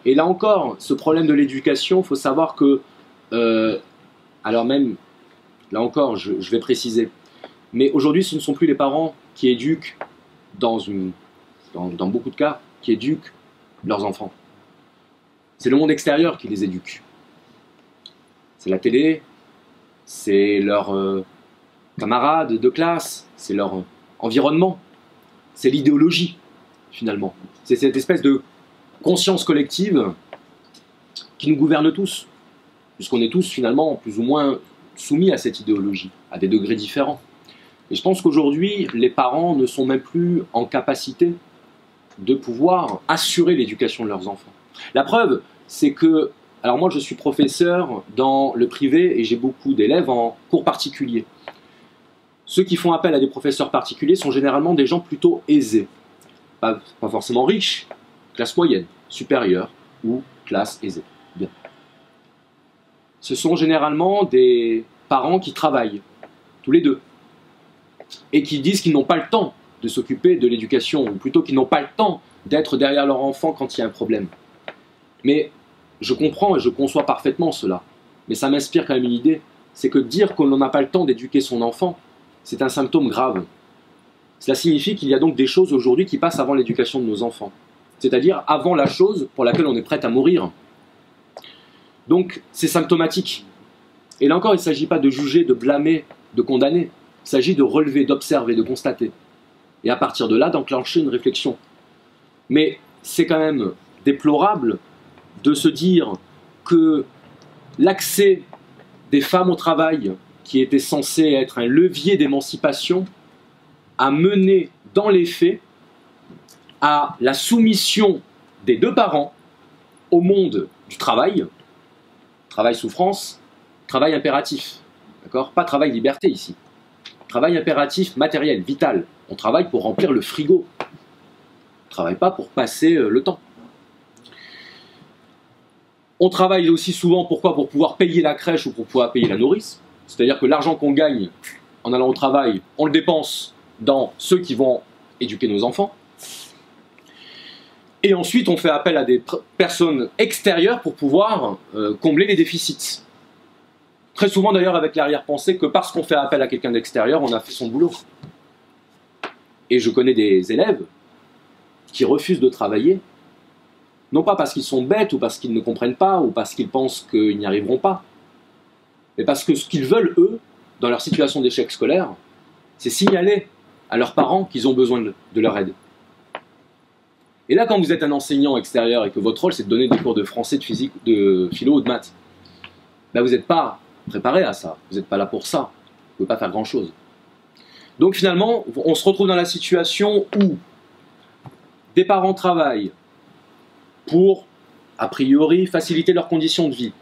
Et là encore, ce problème de l'éducation, il faut savoir que... alors même, là encore, je vais préciser, mais aujourd'hui, ce ne sont plus les parents qui éduquent, dans beaucoup de cas, qui éduquent leurs enfants. C'est le monde extérieur qui les éduque. C'est la télé, c'est leurs camarades de classe, c'est leur environnement, c'est l'idéologie, finalement. C'est cette espèce de conscience collective qui nous gouverne tous, puisqu'on est tous, finalement, plus ou moins soumis à cette idéologie, à des degrés différents. Et je pense qu'aujourd'hui, les parents ne sont même plus en capacité de pouvoir assurer l'éducation de leurs enfants. La preuve, c'est que, alors moi je suis professeur dans le privé et j'ai beaucoup d'élèves en cours particuliers. Ceux qui font appel à des professeurs particuliers sont généralement des gens plutôt aisés. Pas forcément riches, classe moyenne, supérieure ou classe aisée. Bien. Ce sont généralement des parents qui travaillent, tous les deux, et qui disent qu'ils n'ont pas le temps de s'occuper de l'éducation, ou plutôt qu'ils n'ont pas le temps d'être derrière leur enfant quand il y a un problème. Mais je comprends et je conçois parfaitement cela, mais ça m'inspire quand même une idée, c'est que dire qu'on n'a pas le temps d'éduquer son enfant, c'est un symptôme grave. Cela signifie qu'il y a donc des choses aujourd'hui qui passent avant l'éducation de nos enfants, c'est-à-dire avant la chose pour laquelle on est prêt à mourir. Donc c'est symptomatique. Et là encore, il ne s'agit pas de juger, de blâmer, de condamner, il s'agit de relever, d'observer, de constater. Et à partir de là, d'enclencher une réflexion. Mais c'est quand même déplorable de se dire que l'accès des femmes au travail, qui était censé être un levier d'émancipation, a mené dans les faits à la soumission des deux parents au monde du travail, travail souffrance, travail impératif, d'accord? Pas travail liberté ici. Travail impératif matériel, vital. On travaille pour remplir le frigo. On ne travaille pas pour passer le temps. On travaille aussi souvent, pourquoi? Pour pouvoir payer la crèche ou pour pouvoir payer la nourrice. C'est-à-dire que l'argent qu'on gagne en allant au travail, on le dépense dans ceux qui vont éduquer nos enfants. Et ensuite, on fait appel à des personnes extérieures pour pouvoir combler les déficits. Très souvent d'ailleurs avec l'arrière-pensée que parce qu'on fait appel à quelqu'un d'extérieur, on a fait son boulot. Et je connais des élèves qui refusent de travailler, non pas parce qu'ils sont bêtes ou parce qu'ils ne comprennent pas ou parce qu'ils pensent qu'ils n'y arriveront pas, mais parce que ce qu'ils veulent, eux, dans leur situation d'échec scolaire, c'est signaler à leurs parents qu'ils ont besoin de leur aide. Et là, quand vous êtes un enseignant extérieur et que votre rôle c'est de donner des cours de français, de physique, de philo ou de maths, ben vous n'êtes pas préparé à ça, vous n'êtes pas là pour ça, vous ne pouvez pas faire grand-chose. Donc finalement, on se retrouve dans la situation où des parents travaillent pour, a priori, faciliter leurs conditions de vie.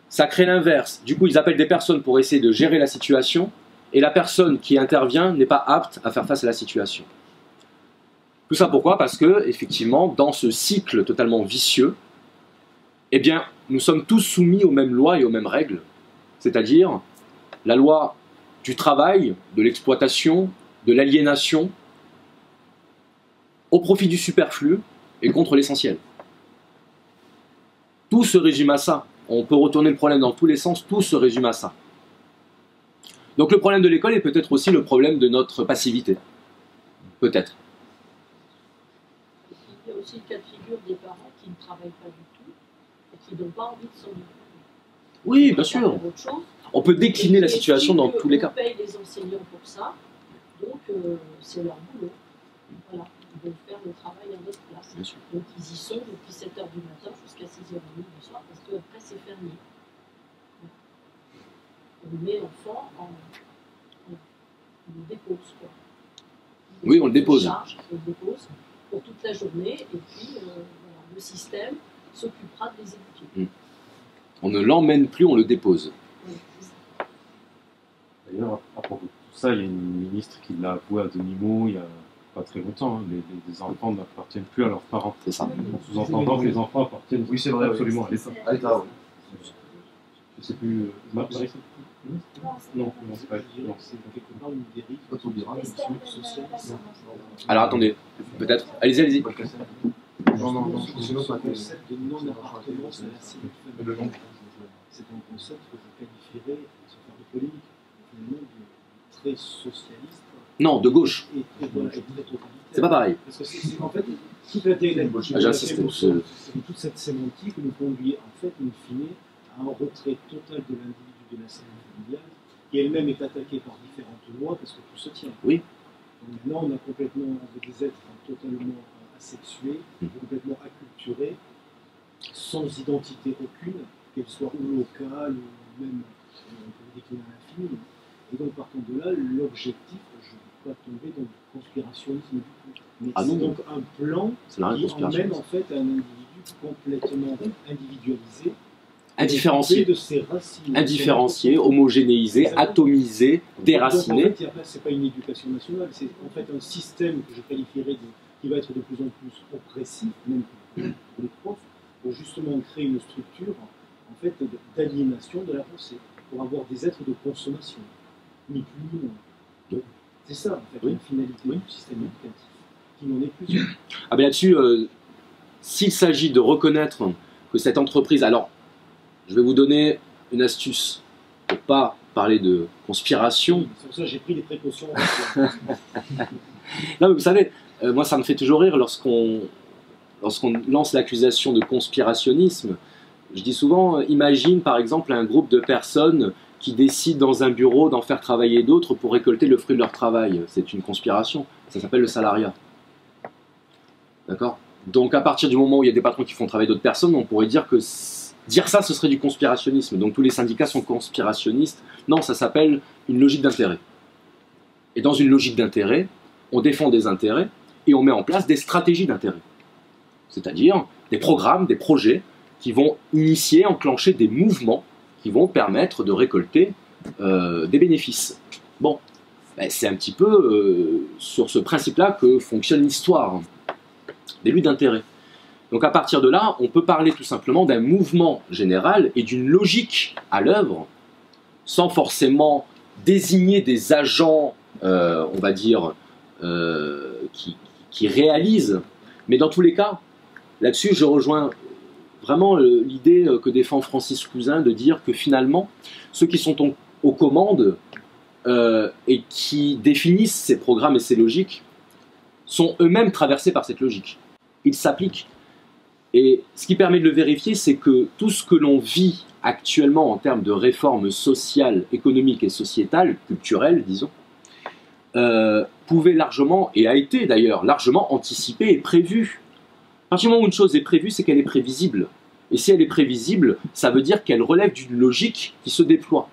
Ça crée l'inverse. Du coup, ils appellent des personnes pour essayer de gérer la situation, et la personne qui intervient n'est pas apte à faire face à la situation. Tout ça pourquoi? Parce que, effectivement, dans ce cycle totalement vicieux, eh bien, nous sommes tous soumis aux mêmes lois et aux mêmes règles, c'est-à-dire la loi du travail, de l'exploitation, de l'aliénation, au profit du superflu et contre l'essentiel. Tout se résume à ça. on peut retourner le problème dans tous les sens, tout se résume à ça. Donc le problème de l'école est peut-être aussi le problème de notre passivité. Peut-être. Il y a aussi le cas de figure des parents qui ne travaillent pas du tout et qui n'ont pas envie de s'en occuper. Oui, bien sûr. On peut décliner la situation dans tous les cas. On paye les enseignants pour ça, donc c'est leur boulot. Voilà, ils veulent faire le travail à notre place. Bien sûr. Donc ils y sont depuis 7h du matin jusqu'à 6h30 du soir, parce qu'après c'est fermé. On met l'enfant on le dépose, quoi. Oui, on le dépose. On le dépose pour toute la journée, et puis voilà, le système s'occupera de les éduquer. On ne l'emmène plus, on le dépose. Oui, c'est ça. D'ailleurs, à propos de tout ça, il y a une ministre qui l'a avoué à demi-mot il y a pas très longtemps. Les enfants n'appartiennent plus à leurs parents. C'est ça. En sous-entendant que les enfants appartiennent absolument à l'État. À l'État, oui. Je sais plus. Non, c'est pas. Non, c'est quelque part une dérive sociale. Alors attendez, peut-être. Allez-y, allez-y. Non, C'est un concept de non-appartenance à la cellule familiale. C'est un concept que je qualifierais, sans faire de polémique, finalement de très socialiste. Non, de gauche. Et très totalitaire. C'est pas pareil. Parce que c'est en fait toute l'intérêt de toute cette sémantique nous conduit en fait, in fine, à un retrait total de l'individu de la cellule familiale, qui elle-même est attaquée par différentes lois parce que tout se tient. Oui. Donc maintenant, on a complètement des êtres totalement asexués, complètement acculturés, sans identité aucune, qu'elle soit ou locale ou même on peut décliner à l'infini. Et donc partant de là, l'objectif, je ne veux pas tomber dans le conspirationnisme du tout. Mais c'est donc un plan qui emmène en fait un individu complètement individualisé, indifférencié, de ses racines, indifférencié, homogénéisé, atomisé, déraciné. Donc, en fait, c'est pas une éducation nationale, c'est en fait un système que je qualifierais qui va être de plus en plus oppressif, même pour les profs, pour justement créer une structure en fait d'aliénation de la pensée, pour avoir des êtres de consommation, ni plus ni moins. C'est ça en fait, une finalité du système éducatif, qui n'en est plus une. Ah ben là-dessus, s'il s'agit de reconnaître que cette entreprise, alors je vais vous donner une astuce pour pas parler de conspiration. C'est pour ça que j'ai pris des précautions. Non, mais vous savez, moi ça me fait toujours rire lorsqu'on lance l'accusation de conspirationnisme. Je dis souvent, imagine par exemple un groupe de personnes qui décident dans un bureau d'en faire travailler d'autres pour récolter le fruit de leur travail. C'est une conspiration. Ça s'appelle le salariat. D'accord ? Donc à partir du moment où il y a des patrons qui font travailler d'autres personnes, on pourrait dire que dire ça, ce serait du conspirationnisme. Donc tous les syndicats sont conspirationnistes. Non, ça s'appelle une logique d'intérêt. Et dans une logique d'intérêt, on défend des intérêts et on met en place des stratégies d'intérêt. C'est-à-dire des programmes, des projets qui vont initier, enclencher des mouvements qui vont permettre de récolter des bénéfices. Bon, ben, c'est un petit peu sur ce principe-là que fonctionne l'histoire des luttes d'intérêt. Donc à partir de là, on peut parler tout simplement d'un mouvement général et d'une logique à l'œuvre, sans forcément désigner des agents, on va dire, qui réalisent. Mais dans tous les cas, là-dessus, je rejoins vraiment l'idée que défend Francis Cousin de dire que finalement, ceux qui sont aux commandes et qui définissent ces programmes et ces logiques sont eux-mêmes traversés par cette logique. Ils s'appliquent. Et ce qui permet de le vérifier, c'est que tout ce que l'on vit actuellement en termes de réformes sociales, économiques et sociétales, culturelles, disons, pouvait largement, et a été d'ailleurs largement anticipé et prévu. À partir du moment où une chose est prévue, c'est qu'elle est prévisible. Et si elle est prévisible, ça veut dire qu'elle relève d'une logique qui se déploie.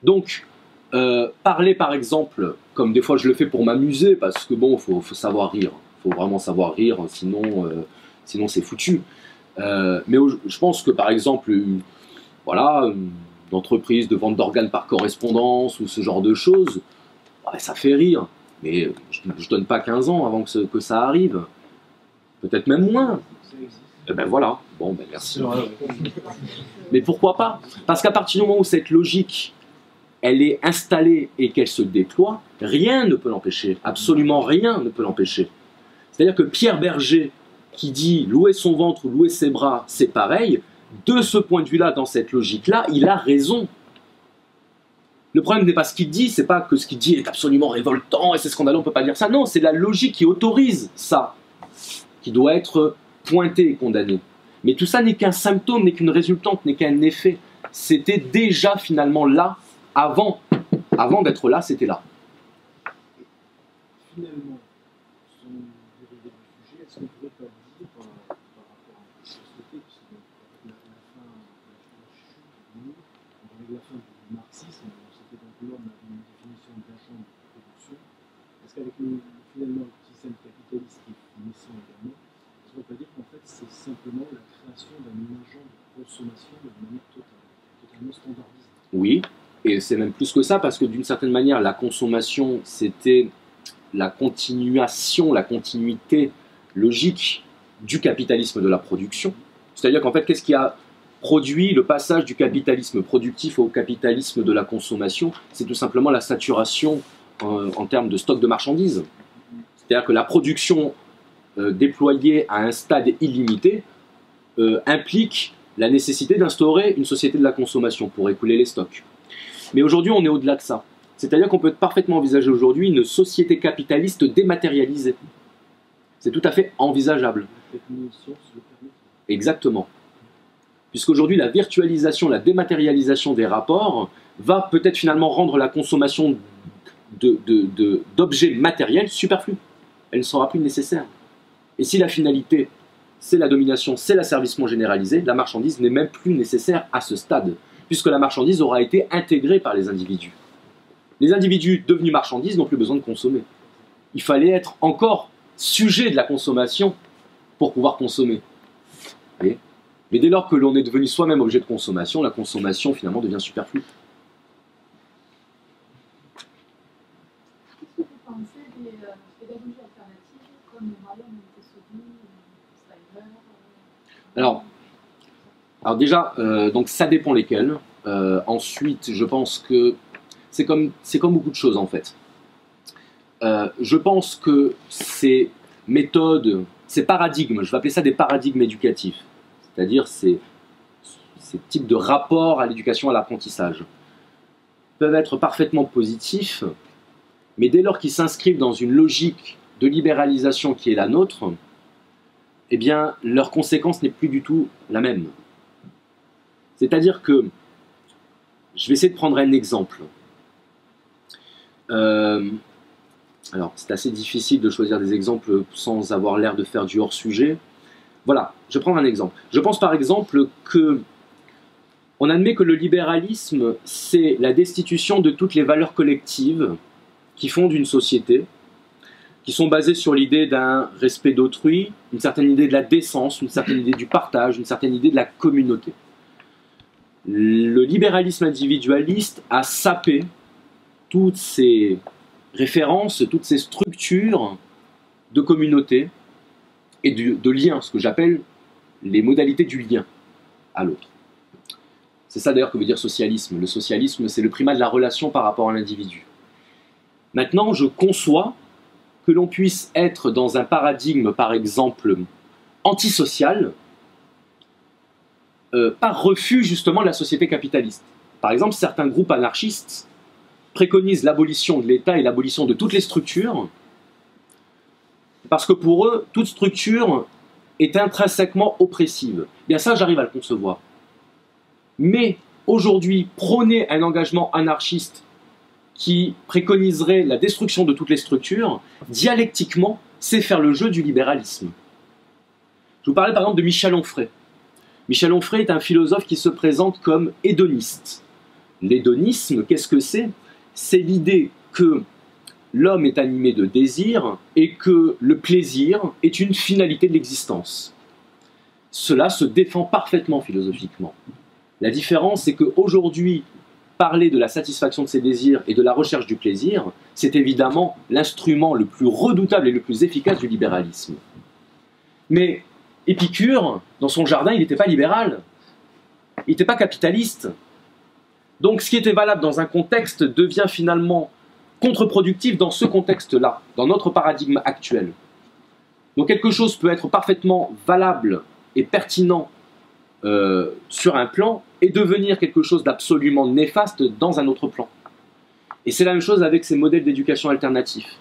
Donc, parler par exemple, comme des fois je le fais pour m'amuser, parce que bon, faut savoir rire. Il faut vraiment savoir rire, sinon c'est foutu. Mais je pense que par exemple, une entreprise de vente d'organes par correspondance ou ce genre de choses, ouais, ça fait rire. Mais je ne donne pas 15 ans avant que ça arrive. Peut-être même moins. Et ben voilà. Bon, ben merci. Mais pourquoi pas? Parce qu'à partir du moment où cette logique, elle est installée et qu'elle se déploie, rien ne peut l'empêcher. Absolument rien ne peut l'empêcher. C'est-à-dire que Pierre Berger, qui dit louer son ventre ou louer ses bras, c'est pareil, de ce point de vue-là, dans cette logique-là, il a raison. Le problème n'est pas ce qu'il dit, c'est pas que ce qu'il dit est absolument révoltant et c'est scandaleux, on ne peut pas dire ça. Non, c'est la logique qui autorise ça, qui doit être pointée et condamnée. Mais tout ça n'est qu'un symptôme, n'est qu'une résultante, n'est qu'un effet. C'était déjà finalement là, avant d'être là, c'était là. Finalement, sans dériver du sujet, est-ce qu'on pourrait pas dire par rapport à la société, puisque avec la fin du marxisme, c'était donc l'homme avait une définition d'agent de production, est-ce qu'avec finalement le système capitaliste qui est naissant également, est-ce qu'on peut pas dire qu'en fait c'est simplement la création d'un agent de consommation de manière totalement standardisée? Oui, et c'est même plus que ça, parce que d'une certaine manière, la consommation, c'était la continuation, la continuité logique du capitalisme de la production. C'est-à-dire qu'en fait, qu'est-ce qui a produit le passage du capitalisme productif au capitalisme de la consommation? C'est tout simplement la saturation en termes de stock de marchandises. C'est-à-dire que la production déployée à un stade illimité implique la nécessité d'instaurer une société de la consommation pour écouler les stocks. Mais aujourd'hui, on est au-delà de ça. C'est-à-dire qu'on peut parfaitement envisager aujourd'hui une société capitaliste dématérialisée. C'est tout à fait envisageable. Exactement. Puisqu'aujourd'hui, la virtualisation, la dématérialisation des rapports va peut-être finalement rendre la consommation d'objets matériels superflue. Elle ne sera plus nécessaire. Et si la finalité, c'est la domination, c'est l'asservissement généralisé, la marchandise n'est même plus nécessaire à ce stade, puisque la marchandise aura été intégrée par les individus. Les individus devenus marchandises n'ont plus besoin de consommer. Il fallait être encore sujet de la consommation pour pouvoir consommer. Mais dès lors que l'on est devenu soi-même objet de consommation, la consommation finalement devient superflue. Qu'est-ce que vous pensez des pédagogies alternatives comme le Rayonnement Montessori, Steiner? Alors déjà, donc ça dépend lesquels. Ensuite, je pense que c'est comme beaucoup de choses en fait. Je pense que ces méthodes, ces paradigmes, je vais appeler ça des paradigmes éducatifs, c'est-à-dire ces types de rapports à l'éducation, à l'apprentissage, peuvent être parfaitement positifs, mais dès lors qu'ils s'inscrivent dans une logique de libéralisation qui est la nôtre, eh bien, leur conséquence n'est plus du tout la même. C'est-à-dire que, je vais essayer de prendre un exemple. Alors, c'est assez difficile de choisir des exemples sans avoir l'air de faire du hors-sujet. Voilà, je vais prendre un exemple. Je pense par exemple que on admet que le libéralisme, c'est la destitution de toutes les valeurs collectives qui fondent une société, qui sont basées sur l'idée d'un respect d'autrui, une certaine idée de la décence, une certaine idée du partage, une certaine idée de la communauté. Le libéralisme individualiste a sapé toutes ces références, toutes ces structures de communauté et de lien, ce que j'appelle les modalités du lien à l'autre. C'est ça d'ailleurs que veut dire socialisme. Le socialisme, c'est le primat de la relation par rapport à l'individu. Maintenant, je conçois que l'on puisse être dans un paradigme, par exemple, antisocial, par refus justement de la société capitaliste. Par exemple, certains groupes anarchistes préconisent l'abolition de l'État et l'abolition de toutes les structures, parce que pour eux, toute structure est intrinsèquement oppressive. Bien ça, j'arrive à le concevoir. Mais aujourd'hui, prôner un engagement anarchiste qui préconiserait la destruction de toutes les structures, dialectiquement, c'est faire le jeu du libéralisme. Je vous parlais par exemple de Michel Onfray. Michel Onfray est un philosophe qui se présente comme hédoniste. L'hédonisme, qu'est-ce que c'est? C'est l'idée que l'homme est animé de désir et que le plaisir est une finalité de l'existence. Cela se défend parfaitement philosophiquement. La différence, c'est qu'aujourd'hui, parler de la satisfaction de ses désirs et de la recherche du plaisir, c'est évidemment l'instrument le plus redoutable et le plus efficace du libéralisme. Mais Épicure, dans son jardin, il n'était pas libéral, il n'était pas capitaliste. Donc ce qui était valable dans un contexte devient finalement contre-productif dans ce contexte-là, dans notre paradigme actuel. Donc quelque chose peut être parfaitement valable et pertinent sur un plan et devenir quelque chose d'absolument néfaste dans un autre plan. Et c'est la même chose avec ces modèles d'éducation alternatifs.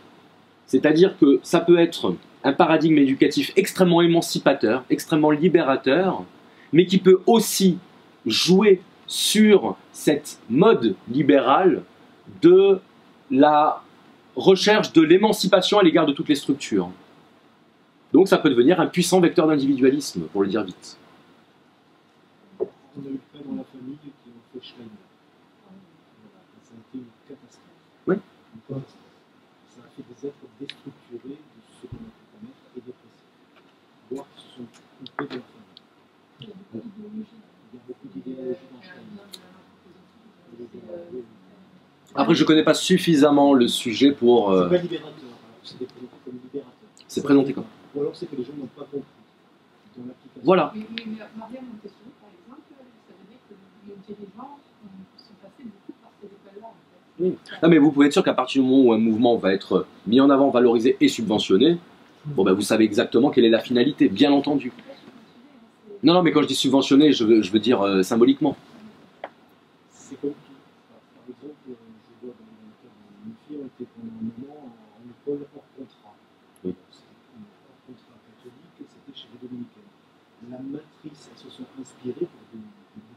C'est-à-dire que ça peut être un paradigme éducatif extrêmement émancipateur, extrêmement libérateur, mais qui peut aussi jouer sur cette mode libérale de la recherche de l'émancipation à l'égard de toutes les structures. Donc ça peut devenir un puissant vecteur d'individualisme, pour le dire vite. On a eu le cas dans la famille qui ont fait Schreiner. Ça a été une catastrophe. Oui. Une catastrophe. Ça a fait des êtres déstructurés de ce qu'on a pu connaître et dépressifs. Voire qui se sont coupés de la famille. Il y a beaucoup d'idéologie dans Schreiner. Après, je ne connais pas suffisamment le sujet pour... C'est pas libérateur, c'est présenté comme libérateur. C'est présenté comme... Ou alors c'est que les gens n'ont pas compris dans l'application. Voilà. Mais Mariam Montessori, par exemple, ça veut dire que les dirigeants sont passés beaucoup par ces écoles-là. En fait. Oui. Non, mais vous pouvez être sûr qu'à partir du moment où un mouvement va être mis en avant, valorisé et subventionné, bon, ben, vous savez exactement quelle est la finalité, bien entendu. Non, non, mais quand je dis subventionné, je veux dire symboliquement. C'est comme tout. Par exemple, je vois dans le cas d'une fille, on était pendant un moment en école hors contrat. Oui. C'était une hors contrat catholique, c'était chez les dominicains. La matrice, elles se sont inspirées pour des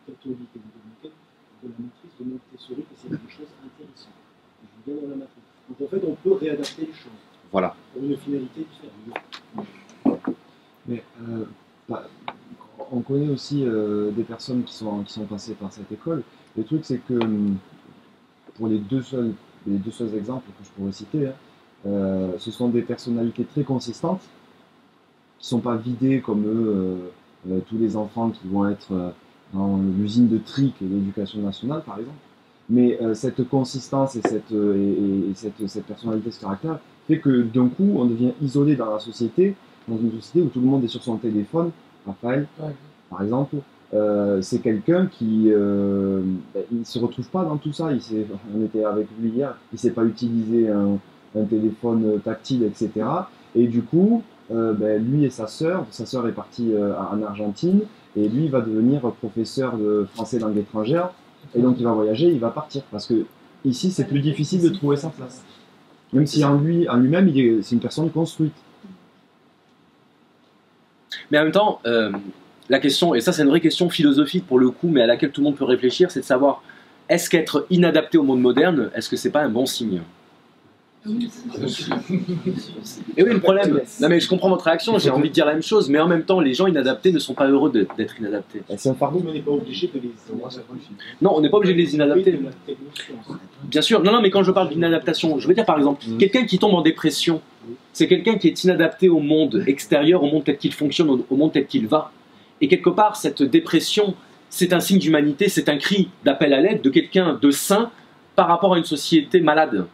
catholiques et des dominicains de la matrice de Montessori, et c'est quelque chose d'intéressant. Je viens dans la matrice. Donc en fait, on peut réadapter les choses. Voilà. Pour une finalité différente. Mais on connaît aussi des personnes qui sont passées par cette école. Le truc, c'est que pour les deux seuls exemples que je pourrais citer, ce sont des personnalités très consistantes, qui ne sont pas vidées comme tous les enfants qui vont être dans l'usine de Tric et l'éducation nationale, par exemple. Mais cette consistance et cette personnalité, ce caractère, fait que d'un coup, on devient isolé dans la société, dans une société où tout le monde est sur son téléphone. Raphaël, par exemple, c'est quelqu'un qui il se retrouve pas dans tout ça. On était avec lui hier, il sait pas utiliser un téléphone tactile, etc. Et du coup, lui et sa sœur est partie en Argentine, et lui va devenir professeur de français langue étrangère, et donc il va voyager, il va partir, parce que ici c'est plus difficile de trouver sa place. Même si en lui-même, c'est une personne construite. Mais en même temps, la question, et ça c'est une vraie question philosophique pour le coup, mais à laquelle tout le monde peut réfléchir, c'est de savoir, est-ce qu'être inadapté au monde moderne, est-ce que c'est pas un bon signe? Et oui, le problème, non mais je comprends votre réaction, j'ai envie de dire la même chose, mais en même temps, les gens inadaptés ne sont pas heureux d'être inadaptés. C'est un fardeau. Mais on n'est pas obligé de les Non, on n'est pas obligé de les inadapter. Bien sûr, non, mais quand je parle d'inadaptation, je veux dire par exemple, quelqu'un qui tombe en dépression, c'est quelqu'un qui est inadapté au monde extérieur, au monde tel qu'il fonctionne, au monde tel qu'il va. Et quelque part, cette dépression, c'est un signe d'humanité, c'est un cri d'appel à l'aide de quelqu'un de sain par rapport à une société malade.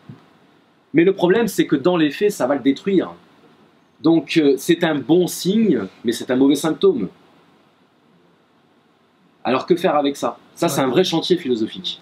Mais le problème, c'est que dans les faits, ça va le détruire. Donc c'est un bon signe, mais c'est un mauvais symptôme. Alors que faire avec ça? Ça, c'est un vrai chantier philosophique.